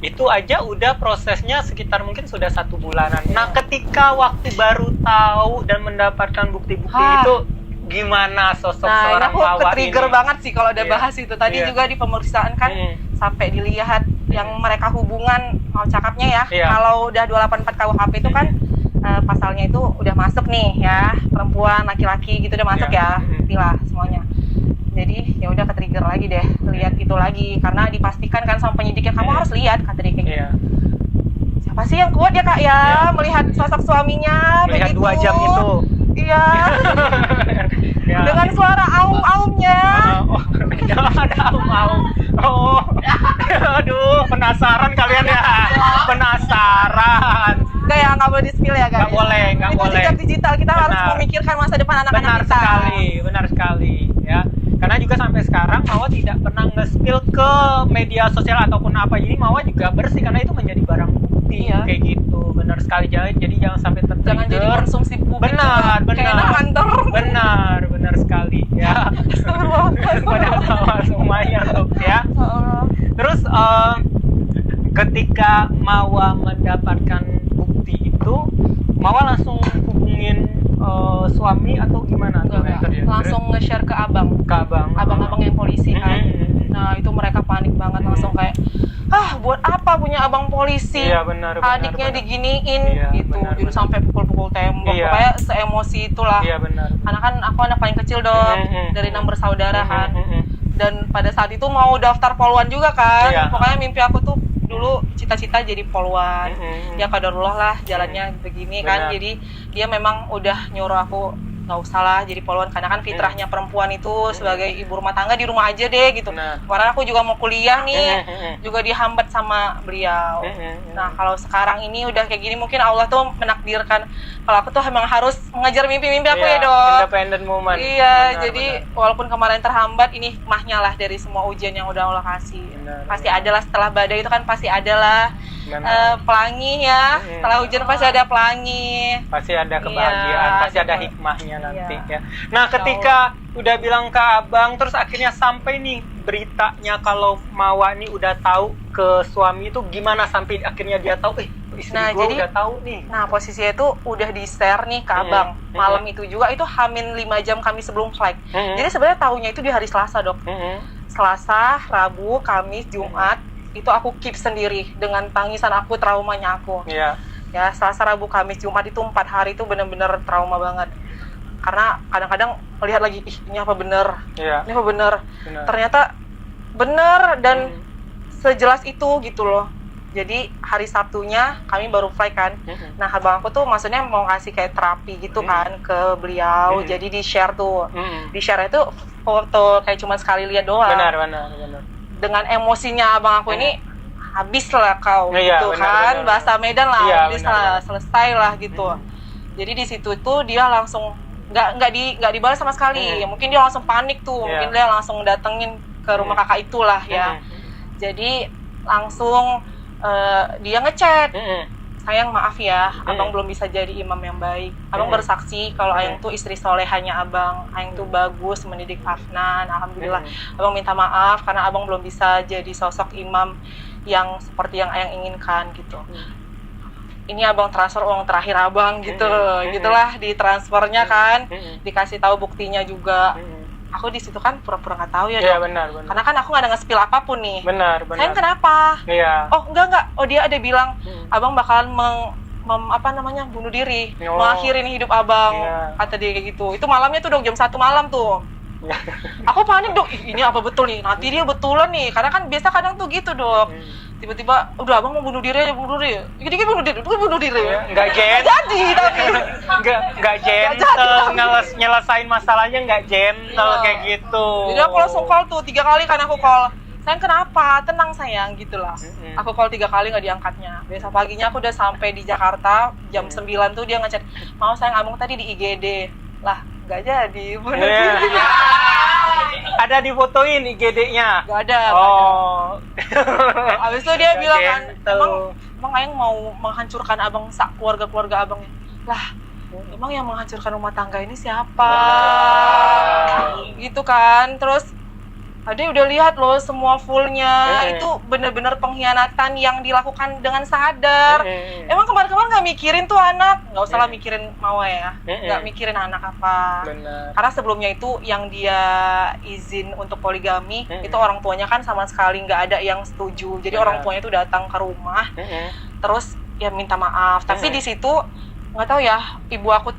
itu aja udah prosesnya sekitar mungkin sudah 1 bulanan. Nah, ketika waktu baru tahu dan mendapatkan bukti-bukti itu gimana sosok seorang
aku
Mawa
ke-trigger
ini?
banget sih kalau udah bahas itu. Tadi juga di pemeriksaan kan sampai dilihat yang mereka hubungan mau cakapnya ya. Kalau udah 284 KUHP itu kan pasalnya itu udah masuk nih ya, perempuan, laki-laki gitu udah masuk ya, pilah semuanya. Jadi ya udah ke-trigger lagi deh, lihat itu lagi karena dipastikan kan sama penyidiknya kamu harus lihat kata dia kayak gitu. Siapa sih yang kuat ya Kak ya melihat sosok suaminya
melihat
begitu?
2 jam itu.
Iya. Dengan suara aum-aumnya.
Ada aum-aum. Oh. Aduh, penasaran kalian ya. Penasaran.
Nggak boleh di-spill ya guys.
Nggak boleh.
Itu jejak digital, kita harus memikirkan masa depan anak-anak kita.
Benar sekali ya. Karena juga sampai sekarang Mawa tidak pernah nge-spill ke media sosial ataupun apa. Jadi Mawa juga bersih karena itu menjadi barang bukti kayak gitu. Benar sekali, jadi jangan sampai tertrigger. Jangan
jadi konsumsi publik.
Benar. Benar sekali ya. Padahal sama semuanya tuh ya. Terus ketika Mawa mendapatkan bukti itu, Mawa langsung hubungin suami atau gimana?
Langsung nge-share ke abang-abang yang polisi kan. Nah itu mereka panik banget, langsung kayak buat apa punya abang polisi?
Iya, benar,
adiknya
benar.
Diginiin gitu,
Benar,
jadi sampai pukul-pukul tembok. Pokoknya seemosi itulah.
Iya benar.
Karena kan aku anak paling kecil dong, dari 6 bersaudara kan. Dan pada saat itu mau daftar poluan juga kan. Pokoknya mimpi aku tuh dulu cita-cita jadi poluan. Ya qadarullah lah jalannya begini kan. Jadi dia memang udah nyuruh aku nggak usah lah jadi poluan karena kan fitrahnya perempuan itu sebagai ibu rumah tangga di rumah aja deh gitu. Karena aku juga mau kuliah nih, juga dihambat sama beliau. Nah kalau sekarang ini udah kayak gini mungkin Allah tuh menakdirkan kalau aku tuh emang harus mengejar mimpi-mimpi aku ya dong.
Independent woman.
Iya, jadi walaupun kemarin terhambat, ini hikmahnya lah dari semua ujian yang udah Allah kasih. Pasti adalah setelah badai itu kan pasti adalah pelangi ya. Setelah hujan pasti ada pelangi.
Pasti ada kebahagiaan, pasti ada hikmahnya nanti ya. Nah, ketika udah bilang ke abang, terus akhirnya sampai nih beritanya kalau Mawa nih udah tahu ke suami itu gimana sampai akhirnya dia tahu istri gue udah tahu nih.
Nah, posisinya itu udah di-share nih ke abang. Malam itu juga itu Hamin 5 jam kami sebelum flight. Jadi sebenarnya tahunya itu di hari Selasa, Dok. Selasa, Rabu, Kamis, Jumat itu aku keep sendiri dengan tangisan aku, traumanya aku. Ya, Selasa, Rabu, Kamis, Jumat itu 4 hari itu benar-benar trauma banget. Karena kadang-kadang melihat lagi, ini apa bener? Ini apa bener? Ternyata bener dan sejelas itu gitu loh. Jadi hari Sabtunya kami baru flight kan. Nah abang aku tuh maksudnya mau kasih kayak terapi gitu kan ke beliau. Jadi di share tuh, di share itu foto kayak cuma sekali lihat doang.
Benar.
Dengan emosinya abang aku ini habis lah kau gitu kan. Bahasa Medan lah, habis lah, selesai lah gitu. Jadi di situ tuh dia langsung nggak dibalas sama sekali. Mungkin dia langsung panik tuh. Mungkin dia langsung datengin ke rumah kakak itulah ya. Jadi langsung dia ngechat, sayang maaf ya, abang belum bisa jadi imam yang baik. Abang bersaksi kalau Ayang tuh istri solehanya abang. Ayang tuh bagus mendidik Afnan, alhamdulillah. Abang minta maaf karena abang belum bisa jadi sosok imam yang seperti yang Ayang inginkan gitu. Ini abang transfer uang terakhir abang gitu, gitulah di transfernya kan, dikasih tahu buktinya juga. Aku di situ kan pura-pura nggak tahu ya dong.
Iya benar.
Karena kan aku nggak ada nge-spill apapun nih.
Benar.
Sayang kenapa?
Iya.
Oh enggak. Oh dia ada bilang abang bakalan bunuh diri, mengakhirin hidup abang. Kata dia kayak gitu. Itu malamnya tuh dong jam 1 malam tuh. Aku panik dok. Ini apa betul nih? Nanti dia betulan nih. Karena kan biasa kadang tuh gitu dok. Tiba-tiba udah abang mau bunuh diri aja, bunuh diri. Jadi bunuh diri.
Nggak
jadi tapi
nggak gentle nyelesain masalahnya, nggak gentle kayak gitu.
Jadi aku langsung call tuh 3 kali kan aku call. Sayang kenapa? Tenang sayang gitulah. Aku call 3 kali nggak diangkatnya. Besok paginya aku udah sampai di Jakarta jam 9 tuh dia ngechat, mau sayang abang tadi di IGD. Lah nggak jadi bunuh diri.
Ada difotoin IGD-nya?
Nggak ada.
Oh.
Abis itu dia bilang kan, emang Ayang mau menghancurkan abang, keluarga abangnya. Lah, emang yang menghancurkan rumah tangga ini siapa? Gitu kan. Terus Ade udah lihat loh semua fullnya, itu bener-bener pengkhianatan yang dilakukan dengan sadar. Emang kemarin-kemarin nggak mikirin tuh anak, nggak usah lah mikirin Mawa ya, nggak mikirin anak apa.
Bener.
Karena sebelumnya itu yang dia izin untuk poligami, itu orang tuanya kan sama sekali nggak ada yang setuju. Jadi orang tuanya tuh datang ke rumah, terus ya minta maaf. Tapi di situ nggak tahu ya, ibu aku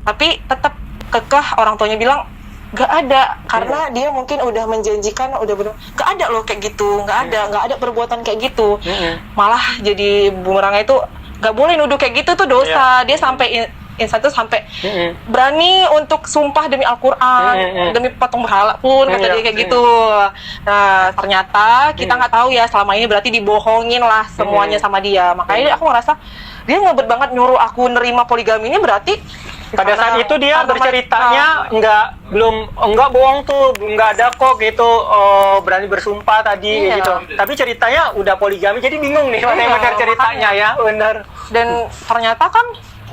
tapi tetap kekeh, orang tuanya bilang nggak ada, karena dia mungkin udah menjanjikan, udah bener nggak ada loh kayak gitu, nggak ada perbuatan kayak gitu. Malah jadi bumerangnya itu nggak boleh nuduh kayak gitu tuh dosa. Dia sampai insan tuh sampai berani untuk sumpah demi Al-Quran, demi patung berhala pun, kata dia kayak gitu. Nah ternyata kita nggak tahu ya, selama ini berarti dibohongin lah semuanya sama dia. Makanya aku ngerasa dia ngebet banget nyuruh aku nerima poligami ini, berarti
pada saat itu dia berceritanya enggak bohong tuh, nggak ada kok gitu, berani bersumpah tadi gitu. Tapi ceritanya udah poligami, jadi bingung nih mana yang benar ceritanya ya, benar.
Dan ternyata kan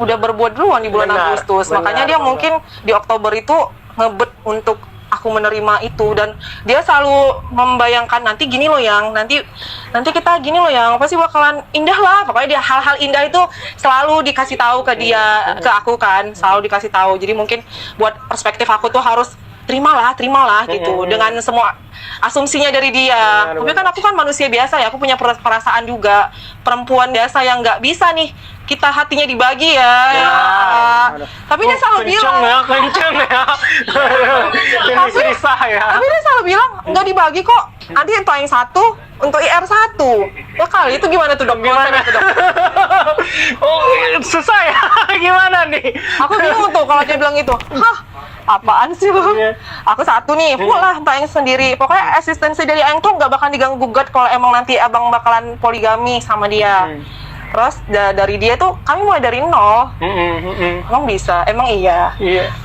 udah berbuat duluan di bulan Agustus, makanya dia mungkin di Oktober itu ngebet untuk aku menerima itu. Dan dia selalu membayangkan nanti gini loh yang nanti kita gini loh yang pasti bakalan indah lah. Pokoknya dia hal-hal indah itu selalu dikasih tahu ke dia, ke aku kan, selalu dikasih tahu. Jadi mungkin buat perspektif aku tuh harus terimalah gitu, dengan semua asumsinya dari dia. Tapi kan aku kan manusia biasa ya, aku punya perasaan juga, perempuan biasa yang nggak bisa nih kita hatinya dibagi ya. Tapi dia selalu bilang
kenceng ya. Ini susah ya.
Tapi dia selalu bilang nggak dibagi kok, nanti untuk yang satu untuk IR 1. Ya kali itu gimana tuh dok?
Gimana tuh dok? Oh susah ya. Gimana nih?
Aku bingung tuh kalau dia bilang itu. Hah, apaan sih lo? Aku satu nih, full lah untuk yang sendiri. Pokoknya eksistensi dari Aing tuh nggak bakal diganggu gugat kalau emang nanti abang bakalan poligami sama dia. Terus dari dia tuh kami mulai dari nol. Emang bisa? Emang iya.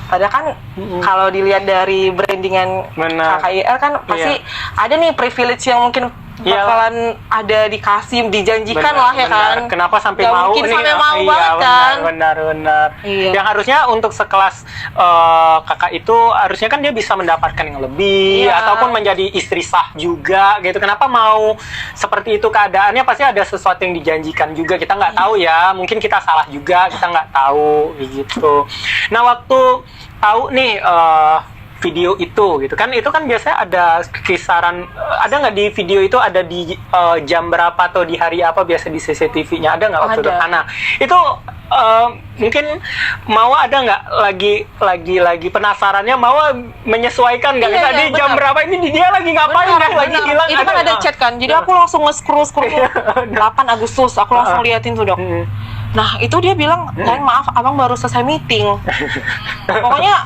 Padahal kan kalau dilihat dari brandingan KKIL kan pasti ada nih privilege yang mungkin bakalan ada dikasih, dijanjikan lah ya kan.
Kenapa sampai
gak
mau
mungkin
nih?
Sampai mau banget kan.
Benar. Yang harusnya untuk sekelas kakak itu harusnya kan dia bisa mendapatkan yang lebih ataupun menjadi istri sah juga gitu. Kenapa mau seperti itu keadaannya? Pasti ada sesuatu yang dijanjikan juga. Kita nggak tahu ya. Mungkin kita salah juga. Kita nggak tahu gitu. Nah waktu tahu nih video itu gitu kan, itu kan biasanya ada kisaran, ada nggak di video itu ada di jam berapa atau di hari apa biasa di CCTV-nya, ada nggak waktu itu? Nah itu mungkin Mawa ada nggak lagi penasarannya, Mawa menyesuaikan nggak tadi jam berapa ini dia lagi ngapain lagi hilang,
itu kan ada chat kan, jadi aku langsung nge-scroll 8 Agustus aku langsung liatin tuh dok. Nah itu dia bilang, maaf abang baru selesai meeting. Pokoknya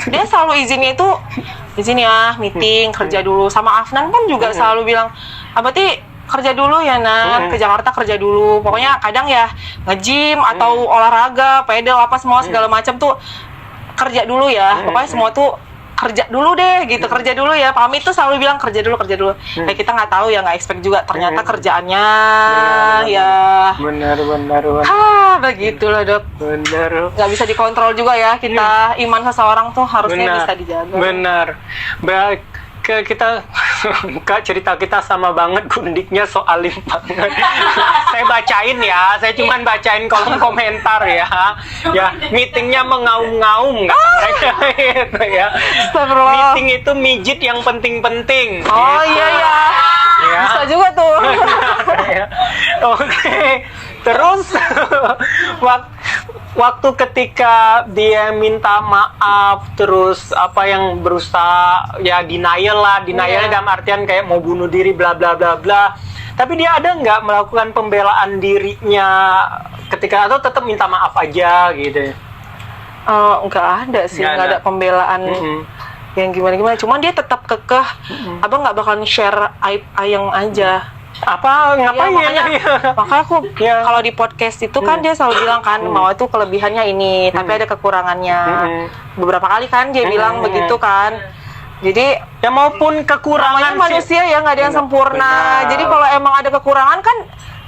dia selalu izinnya itu izin ya meeting, kerja dulu. Sama Afnan pun juga selalu bilang, berarti kerja dulu ya Nan, ke Jakarta kerja dulu. Pokoknya kadang ya nge-gym atau olahraga, pedal apa semua segala macam tuh kerja dulu ya. Pokoknya semua tuh kerja dulu deh gitu, kerja dulu ya. Pamit tuh selalu bilang kerja dulu. Kayak kita nggak tahu ya, nggak expect juga ternyata kerjaannya
benar.
Begitulah dok.
Benar.
Nggak bisa dikontrol juga ya kita, iman seseorang tuh harusnya bisa dijaga.
Benar. Baik, kita Kak, cerita kita sama banget gundiknya, soalin banget. Saya bacain ya, saya cuman bacain kolom komentar ya. Ya, meetingnya mengaum-ngaum kata mereka itu ya. Meeting itu mijit yang penting-penting.
Oh
gitu.
iya. Bisa juga tuh.
Oke. Terus waktu ketika dia minta maaf, terus apa yang berusaha ya denialnya dalam artian kayak mau bunuh diri bla bla bla bla. Tapi dia ada nggak melakukan pembelaan dirinya ketika, atau tetap minta maaf aja gitu?
Nggak ada sih, nggak ada pembelaan yang gimana. Cuman dia tetap kekeh, abang nggak bakalan share aib Ayang aja.
Apa ngapain
makanya aku kalau di podcast itu kan dia selalu bilang kan Mawa itu kelebihannya ini, tapi ada kekurangannya. Beberapa kali kan dia bilang begitu kan. Jadi
ya maupun kekurangan
namanya manusia ya nggak ada yang sempurna.
Benar.
Jadi kalau emang ada kekurangan kan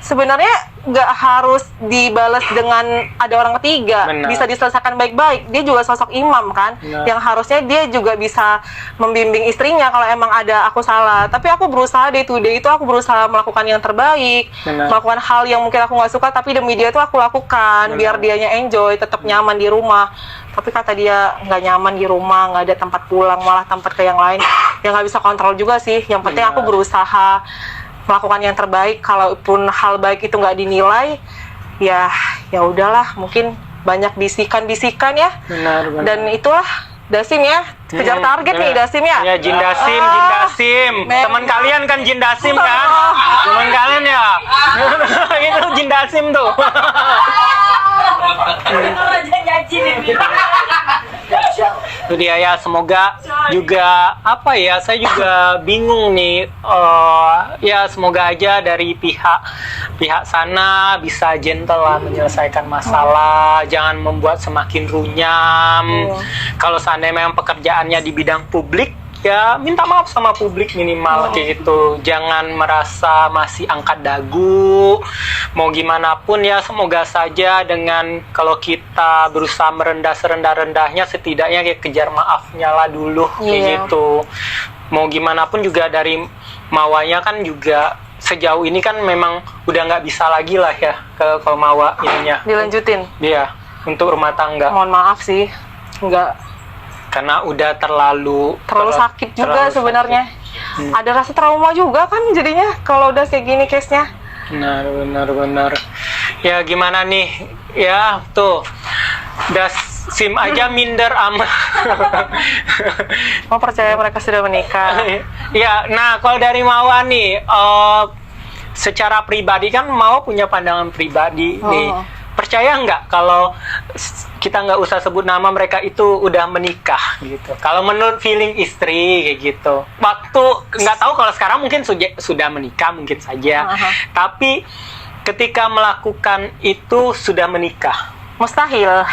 sebenarnya nggak harus dibalas dengan ada orang ketiga.
Benar.
Bisa diselesaikan baik-baik. Dia juga sosok imam kan,
Benar.
yang harusnya dia juga bisa membimbing istrinya kalau emang ada aku salah. Tapi aku berusaha day to day itu aku berusaha melakukan yang terbaik,
Benar.
melakukan hal yang mungkin aku nggak suka tapi demi dia itu aku lakukan.
Benar.
Biar dianya enjoy, tetap nyaman di rumah. Tapi kata dia nggak nyaman di rumah, nggak ada tempat pulang, malah tempat ke yang lain. Ya nggak bisa kontrol juga sih. Yang penting aku
Benar.
berusaha melakukan yang terbaik. Kalaupun hal baik itu nggak dinilai, ya udahlah. Mungkin banyak bisikan-bisikan ya.
Benar.
Dan itulah Dasim ya, kejar target nih Dasim ya.
Ya Jin Dasim,
Ah,
Jin Dasim.
memang.
Teman kalian kan Jin Dasim kan? Teman kalian ya. Itu Jin Dasim tuh.
Raja nyaji nih.
Itu dia ya, semoga juga apa ya, saya juga bingung nih. Ya semoga aja dari pihak sana bisa gentle lah menyelesaikan masalah, jangan membuat semakin runyam. Kalau seandainya memang pekerjaannya di bidang publik, ya minta maaf sama publik minimal kayak gitu. Jangan merasa masih angkat dagu. Mau gimana pun ya, semoga saja dengan kalau kita berusaha merendah serendah-rendahnya, setidaknya kayak kejar maafnya lah dulu kayak
Iya.
gitu. Mau gimana pun juga dari Mawanya kan juga sejauh ini kan memang udah nggak bisa lagi lah ya kalau Mawa ininya.
Dilanjutin.
Iya, untuk rumah tangga.
Mohon maaf sih, nggak
Karena udah terlalu
sakit juga
terlalu
sebenarnya.
sakit.
Ada rasa trauma juga kan jadinya kalau udah kayak gini case-nya.
Benar. Ya gimana nih? Ya tuh, Dasim aja minder ama.
Mau percaya mereka sudah menikah.
Ya, nah kalau dari Mawa nih, secara pribadi kan Mawa punya pandangan pribadi nih.
Oh.
Percaya nggak kalau kita nggak usah sebut nama, mereka itu udah menikah gitu? Kalau menurut feeling istri kayak gitu. Waktu nggak tahu kalau sekarang mungkin sudah menikah mungkin saja. Tapi ketika melakukan itu sudah menikah.
Mustahil.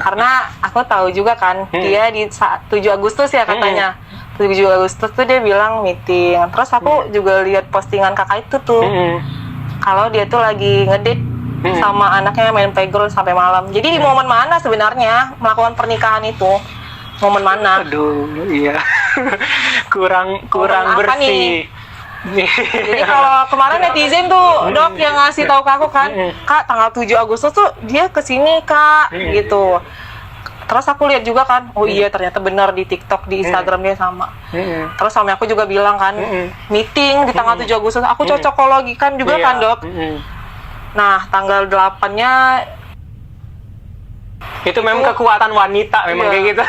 Karena aku tahu juga kan, dia di 7 Agustus ya katanya. 7 Agustus tuh dia bilang meeting. Terus aku juga lihat postingan kakak itu tuh. Kalau dia tuh lagi ngedate sama anaknya main playground sampai malam. Jadi di momen mana sebenarnya melakukan pernikahan itu? Momen mana?
Aduh, iya. kurang
apa
bersih.
Jadi kalau kemarin netizen tuh Dok yang ngasih tahu ke aku kan, Kak tanggal 7 Agustus tuh dia kesini Kak gitu. Terus aku lihat juga kan, oh iya ternyata benar di TikTok, di Instagram dia sama. Terus suami aku juga bilang kan, meeting di tanggal 7 Agustus. Aku cocokologikan juga kan Dok. Nah tanggal 8-nya
itu memang kekuatan wanita memang kayak gitu.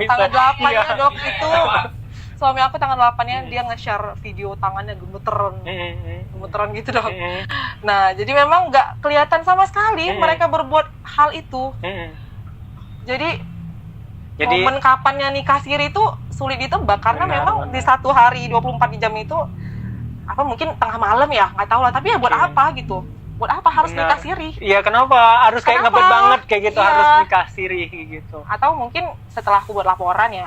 tanggal 8-nya Dok itu suami aku tanggal 8-nya dia nge-share video tangannya gemeteran gitu Dok. Nah jadi memang nggak kelihatan sama sekali mereka berbuat hal itu. Jadi momen kapannya nikah siri itu sulit ditebak karena memang di satu hari 24 jam itu apa mungkin tengah malam ya nggak tahu lah, tapi ya buat apa gitu, buat apa harus nikah siri?
Iya kenapa harus kayak ngebet banget kayak gitu,
Iya.
harus nikah siri kayak gitu.
Atau mungkin setelah aku buat laporan ya,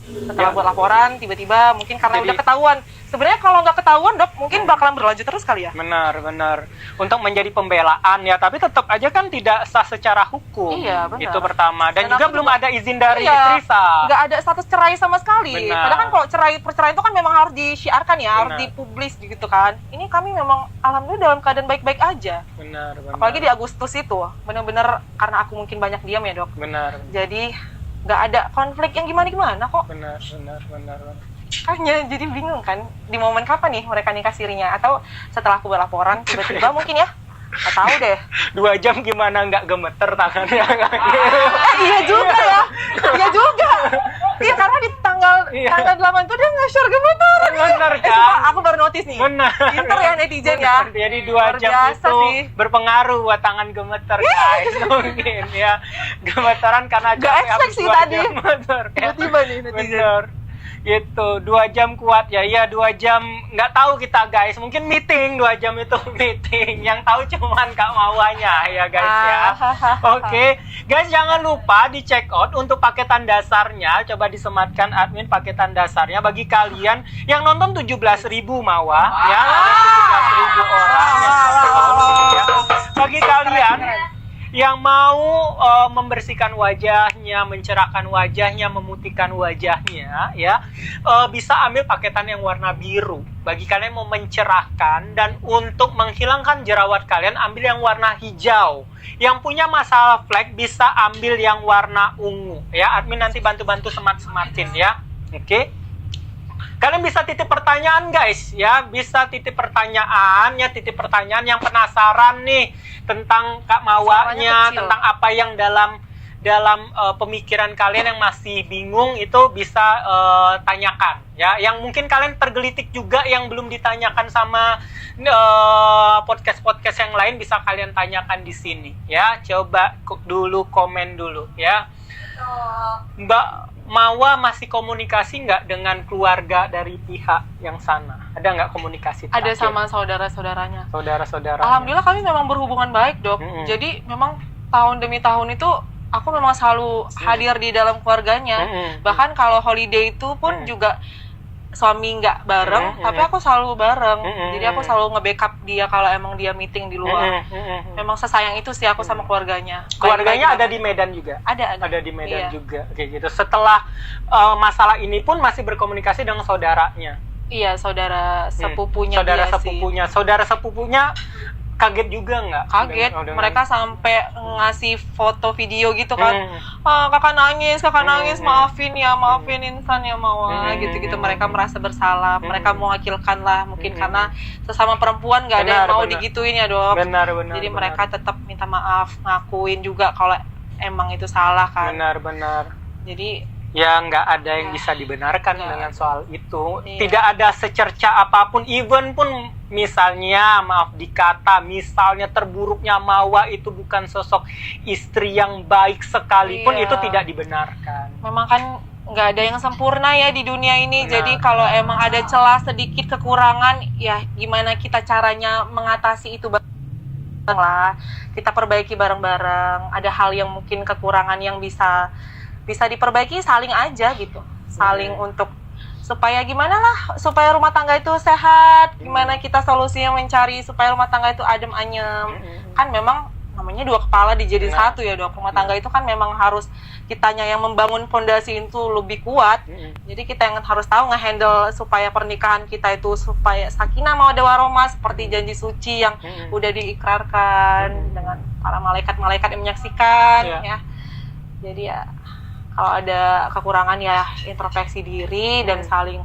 setelah buat laporan tiba-tiba mungkin karena udah ketahuan. Sebenarnya kalau nggak ketahuan Dok mungkin bakalan berlanjut terus kali ya.
Benar untuk menjadi pembelaan ya, tapi tetap aja kan tidak sah secara hukum.
Iya benar.
Itu pertama, dan juga
aku
belum ada izin dari
iya,
istri sah.
nggak ada status cerai sama sekali.
Benar.
Padahal kan kalau perceraian itu kan memang harus disiarkan ya, harus
Benar.
dipublis gitu kan. Ini kami memang alhamdulillah dalam keadaan baik-baik aja.
Benar.
Apalagi di Agustus itu, benar-benar karena aku mungkin banyak diam ya Dok.
Benar.
Jadi nggak ada konflik yang gimana-gimana kok.
Benar.
Makanya jadi bingung kan, di momen kapan nih mereka nikah sirinya? Atau setelah aku berlaporan tiba-tiba mungkin ya? Nggak tahu deh.
2 jam gimana nggak gemeter tangannya?
Iya juga ya. Iya juga. Iya karena di tanggal 8 tuh dia nge-share gemetaran.
Benar kan?
Sumpah, aku baru notice nih.
Benar.
Pinter ya netizen ya.
Jadi 2
Luar
jam
biasa
itu
sih.
berpengaruh buat tangan gemeter guys. Mungkin ya. Gemeteran karena
Gak expect sih
2
tadi.
jam. Benar.
Tiba-tiba nih netizen.
Benar. Gitu, 2 jam kuat ya, iya 2 jam nggak tahu kita guys, mungkin meeting 2 jam itu meeting, yang tahu cuman Kak Mawanya ya guys ya. Oke, guys jangan lupa di check out untuk paketan dasarnya, coba disematkan admin paketan dasarnya bagi kalian yang nonton 17.000 Mawa ya, ada 17.000 orang yang nonton ya. Bagi kalian yang mau membersihkan wajahnya, mencerahkan wajahnya, memutihkan wajahnya, ya bisa ambil paketan yang warna biru. Bagi kalian yang mau mencerahkan dan untuk menghilangkan jerawat kalian, ambil yang warna hijau. Yang punya masalah flek bisa ambil yang warna ungu. Ya, admin nanti bantu-bantu semat-sematin ya. Oke. Kalian bisa titip pertanyaan guys ya, bisa titip pertanyaan yang penasaran nih tentang Kak Mawanya, tentang apa yang dalam pemikiran kalian yang masih bingung itu bisa tanyakan ya. Yang mungkin kalian tergelitik juga yang belum ditanyakan sama podcast yang lain bisa kalian tanyakan di sini ya. Coba dulu komen dulu ya. Mbak Mawa masih komunikasi nggak dengan keluarga dari pihak yang sana? Ada nggak komunikasi?
Ada sama saudara-saudaranya.
Saudara-saudara.
Alhamdulillah kami memang berhubungan baik, Dok. Jadi memang tahun demi tahun itu aku memang selalu hadir di dalam keluarganya. Bahkan kalau holiday itu pun juga suami nggak bareng, tapi aku selalu bareng. Jadi aku selalu nge-backup dia kalau emang dia meeting di luar. Memang sesayang itu sih aku sama keluarganya.
Keluarganya ada di Medan juga?
Ada
di Medan juga, kayak gitu. Setelah masalah ini pun masih berkomunikasi dengan saudaranya?
Iya, saudara sepupunya
Saudara sepupunya kaget juga nggak?
Kaget, mereka sampai ngasih foto video gitu kan. Kakak nangis, maafin Insan ya Mawa, gitu-gitu. Mereka merasa bersalah, mereka mewakilkan lah, mungkin karena sesama perempuan nggak ada yang mau digituin ya Dok.
Benar.
Jadi mereka tetap minta maaf, ngakuin juga kalau emang itu salah kan.
Benar.
Jadi
ya nggak ada yang bisa dibenarkan dengan soal itu. Tidak ada secerca apapun, even pun misalnya maaf dikata misalnya terburuknya Mawa itu bukan sosok istri yang baik sekalipun, itu tidak dibenarkan.
Memang kan nggak ada yang sempurna ya di dunia ini. Jadi kalau emang ada celah sedikit kekurangan, ya gimana kita caranya mengatasi itu lah, kita perbaiki bareng-bareng. Ada hal yang mungkin kekurangan yang bisa diperbaiki, saling aja gitu, saling untuk supaya supaya rumah tangga itu sehat, gimana kita solusinya mencari supaya rumah tangga itu adem ayem. Kan memang namanya 2 kepala dijadiin satu ya Dok. Rumah tangga itu kan memang harus kitanya yang membangun fondasi itu lebih kuat. Jadi kita yang harus tahu nge-handle supaya pernikahan kita itu supaya sakinah mawaddah warahmah seperti janji suci yang udah diikrarkan dengan para malaikat-malaikat yang menyaksikan ya. Jadi ya kalau ada kekurangan ya introspeksi diri dan saling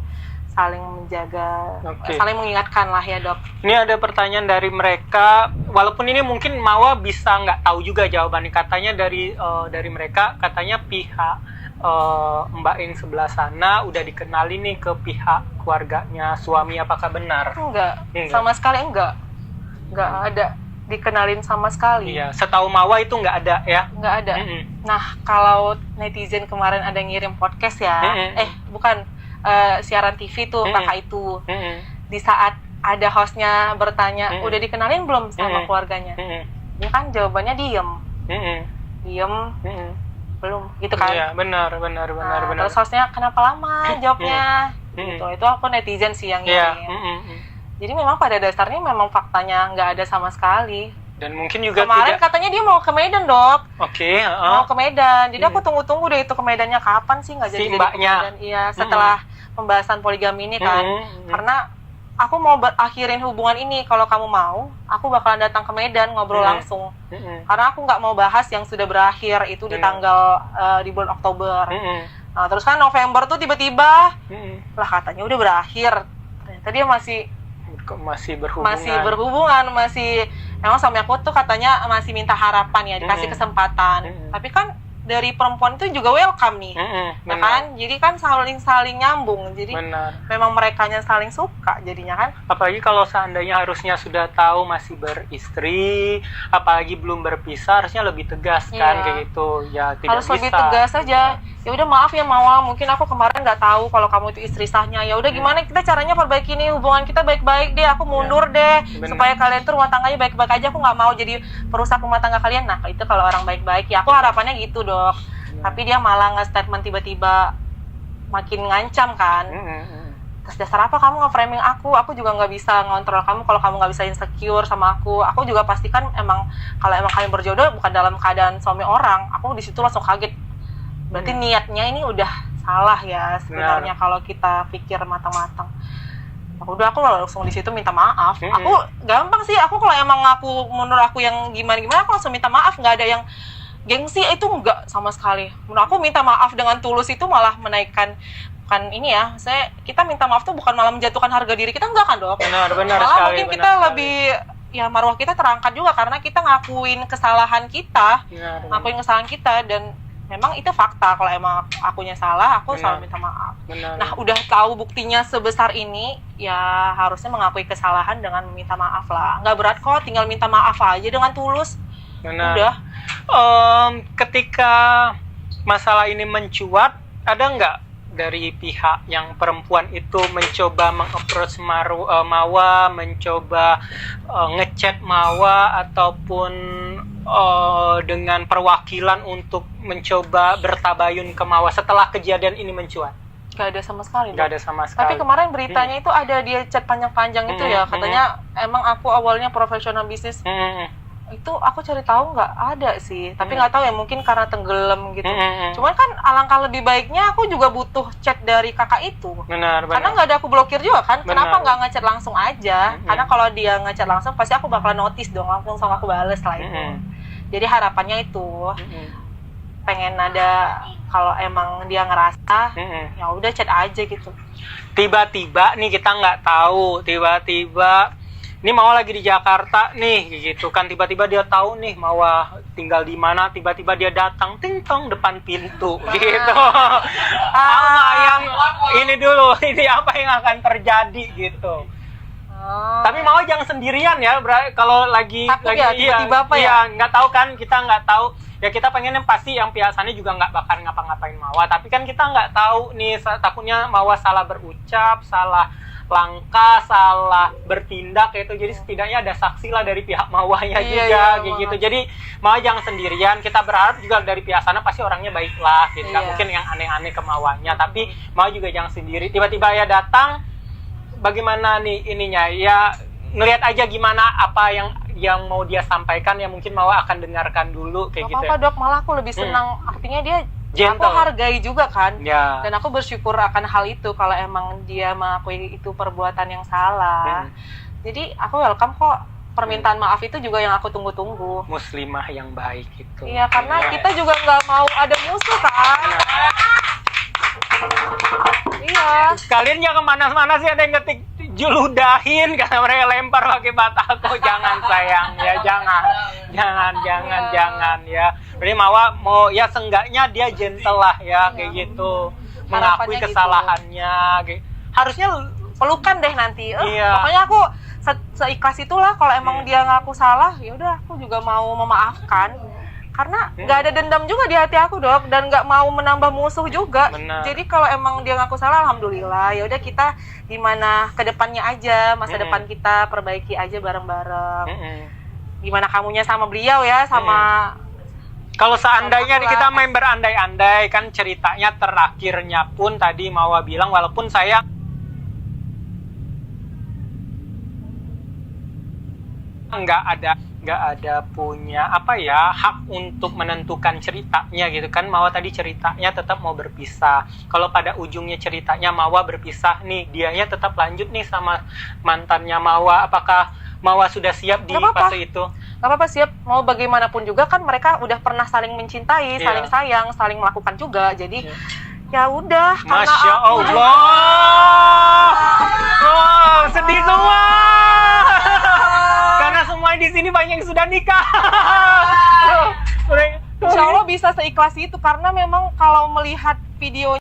menjaga, saling mengingatkan lah ya Dok.
Ini ada pertanyaan dari mereka, walaupun ini mungkin Mawa bisa nggak tahu juga jawabannya. Katanya dari mereka, katanya pihak Mbak yang sebelah sana udah dikenali nih ke pihak keluarganya suami, apakah benar?
Enggak. Sama sekali enggak ada dikenalin sama sekali.
Iya, setahu Mawa itu nggak ada ya?
Nggak ada. Nah, kalau netizen kemarin ada ngirim podcast ya, bukan siaran TV tuh kakak itu. Di saat ada hostnya bertanya, udah dikenalin belum sama keluarganya? Dia kan jawabannya diem, belum, gitu kan?
Iya, benar.
Terus hostnya kenapa lama jawabnya? Gitu. Itu aku netizen sih yang ngirim. Jadi memang pada dasarnya memang faktanya nggak ada sama sekali.
Dan mungkin juga
kemarin katanya dia mau ke Medan Dok. Mau ke Medan. Jadi aku tunggu deh itu ke Medannya kapan sih, nggak jadi ke Medan. Iya, setelah pembahasan poligami ini kan. Karena aku mau akhirin hubungan ini. Kalau kamu mau, aku bakalan datang ke Medan ngobrol langsung. Karena aku nggak mau bahas yang sudah berakhir itu di tanggal di bulan Oktober. Nah, terus kan November tuh tiba-tiba lah katanya udah berakhir. Ternyata dia masih berhubungan, emang suami aku tuh katanya masih minta harapan ya, dikasih kesempatan. Tapi kan dari perempuan itu juga welcome nih, kan? Jadi kan saling nyambung. Jadi memang merekanya saling suka. Kak jadinya kan.
Apalagi kalau seandainya harusnya sudah tahu masih beristri, apalagi belum berpisah, harusnya lebih tegas kan kayak gitu. Ya tidak
harus
bisa.
lebih tegas aja. Ya udah maaf ya Mawar, mungkin aku kemarin nggak tahu kalau kamu itu istri sahnya. Ya udah gimana kita caranya perbaiki nih hubungan kita baik-baik deh. Aku mundur deh supaya kalian tuh rumah tangganya baik-baik aja. Aku nggak mau jadi perusak rumah tangga kalian. Nah itu kalau orang baik-baik ya aku harapannya gitu dok. Tapi dia malah nge-statement tiba-tiba makin ngancam kan. Terus dasar apa kamu nge-framing aku juga nggak bisa ngontrol kamu kalau kamu nggak bisa insecure sama aku juga pastikan emang kalau emang kalian berjodoh bukan dalam keadaan suami orang. Aku di situ langsung kaget, berarti niatnya ini udah salah ya sebenarnya kalau kita pikir matang-matang. Udah aku langsung di situ minta maaf. Aku gampang sih, aku kalau emang menurut aku yang gimana aku langsung minta maaf, nggak ada yang gengsi, itu enggak sama sekali. Menurut aku minta maaf dengan tulus itu malah menaikkan, bukan ini ya, kita minta maaf tuh bukan malah menjatuhkan harga diri kita, enggak kan dok?
Benar
malah
sekali.
Mungkin kita lebih, ya marwah kita terangkat juga karena kita ngakuin kesalahan kita, ngakuin kesalahan kita, dan memang itu fakta kalau emang akunya salah, aku selalu minta maaf. Nah udah tahu buktinya sebesar ini, ya harusnya mengakui kesalahan dengan meminta maaf lah. Nggak berat kok, tinggal minta maaf aja dengan tulus. Udah.
Ketika masalah ini mencuat, ada nggak dari pihak yang perempuan itu mencoba meng-approach Mawa, mencoba ngechat Mawa ataupun dengan perwakilan untuk mencoba bertabayun ke Mawa setelah kejadian ini mencuat?
Gak ada sama sekali.
Gak ada sama sekali.
Tapi kemarin beritanya itu ada dia chat panjang-panjang itu ya, katanya emang aku awalnya profesional bisnis. Itu aku cari tahu nggak ada sih, tapi nggak tahu ya, mungkin karena tenggelam gitu. Cuman kan alangkah lebih baiknya aku juga butuh chat dari kakak itu.
Benar.
Karena nggak ada aku blokir juga kan. Kenapa nggak ngechat langsung aja? Karena kalau dia ngechat langsung pasti aku bakal notice dong, langsung aku bales lah itu. Jadi harapannya itu pengen ada, kalau emang dia ngerasa ya udah chat aja gitu.
Tiba-tiba nih kita nggak tahu, tiba-tiba ini Mawa lagi di Jakarta nih gitu kan, tiba-tiba dia tahu nih Mawa tinggal di mana, tiba-tiba dia datang ting-tong depan pintu gitu. Yang ini dulu, ini apa yang akan terjadi gitu. Tapi Mawa jangan sendirian ya, kalau lagi
ya, tiba-tiba apa ya?
Nggak tahu kan, kita nggak tahu. Ya kita pengen yang pasti yang biasanya juga nggak bakal ngapa-ngapain Mawa, tapi kan kita nggak tahu nih, takutnya Mawa salah berucap, salah langkah, salah bertindak gitu. Jadi setidaknya ada saksi lah dari pihak Mawanya juga gitu. Jadi Mawa jangan sendirian, kita berharap juga dari pihak sana pasti orangnya baik lah gitu. Nggak mungkin yang aneh-aneh ke Mawanya, tapi Mawa juga jangan sendiri. Tiba-tiba ya datang, bagaimana nih ininya ya, ngelihat aja gimana apa yang mau dia sampaikan, ya mungkin Mawa akan dengarkan dulu kayak gitu.
Apa dok, malah aku lebih senang, artinya dia
gentle.
Aku hargai juga kan,
dan
aku bersyukur akan hal itu kalau emang dia mengakui itu perbuatan yang salah. Jadi aku welcome kok, permintaan maaf itu juga yang aku tunggu-tunggu.
Muslimah yang baik itu.
Iya, karena kita juga nggak mau ada musuh kan. Iya.
Kalian jangan manas-manas ya, ada yang ngetik juludahin karena mereka lempar pakai batako. Jangan sayang ya, jangan ya. Jadi Mawa mau ya seenggaknya dia gentle lah ya, kayak gitu, mengakui kesalahannya gitu. Harusnya
pelukan deh nanti. Pokoknya aku seikhlas itulah, kalau emang dia ngaku salah ya udah aku juga mau memaafkan. Karena nggak ada dendam juga di hati aku dok, dan nggak mau menambah musuh juga. Jadi kalau emang dia ngaku salah, alhamdulillah. Ya udah kita gimana kedepannya aja, masa depan kita perbaiki aja bareng-bareng. Gimana kamunya sama beliau ya, sama.
Kalau seandainya kita main berandai-andai kan, ceritanya terakhirnya pun tadi Mawa bilang walaupun saya nggak ada punya hak untuk menentukan ceritanya gitu kan. Mawa tadi ceritanya tetap mau berpisah. Kalau pada ujungnya ceritanya Mawa berpisah nih, dianya tetap lanjut nih sama mantannya Mawa. Apakah Mawa sudah siap di fase itu?
Gak apa-apa, siap. Mau bagaimanapun juga kan mereka udah pernah saling mencintai, saling sayang, saling melakukan juga. Jadi ya udah.
Masya Allah. Sedih semua. Karena semua di sini banyak yang sudah nikah.
Insya Allah bisa seikhlas itu, karena memang kalau melihat video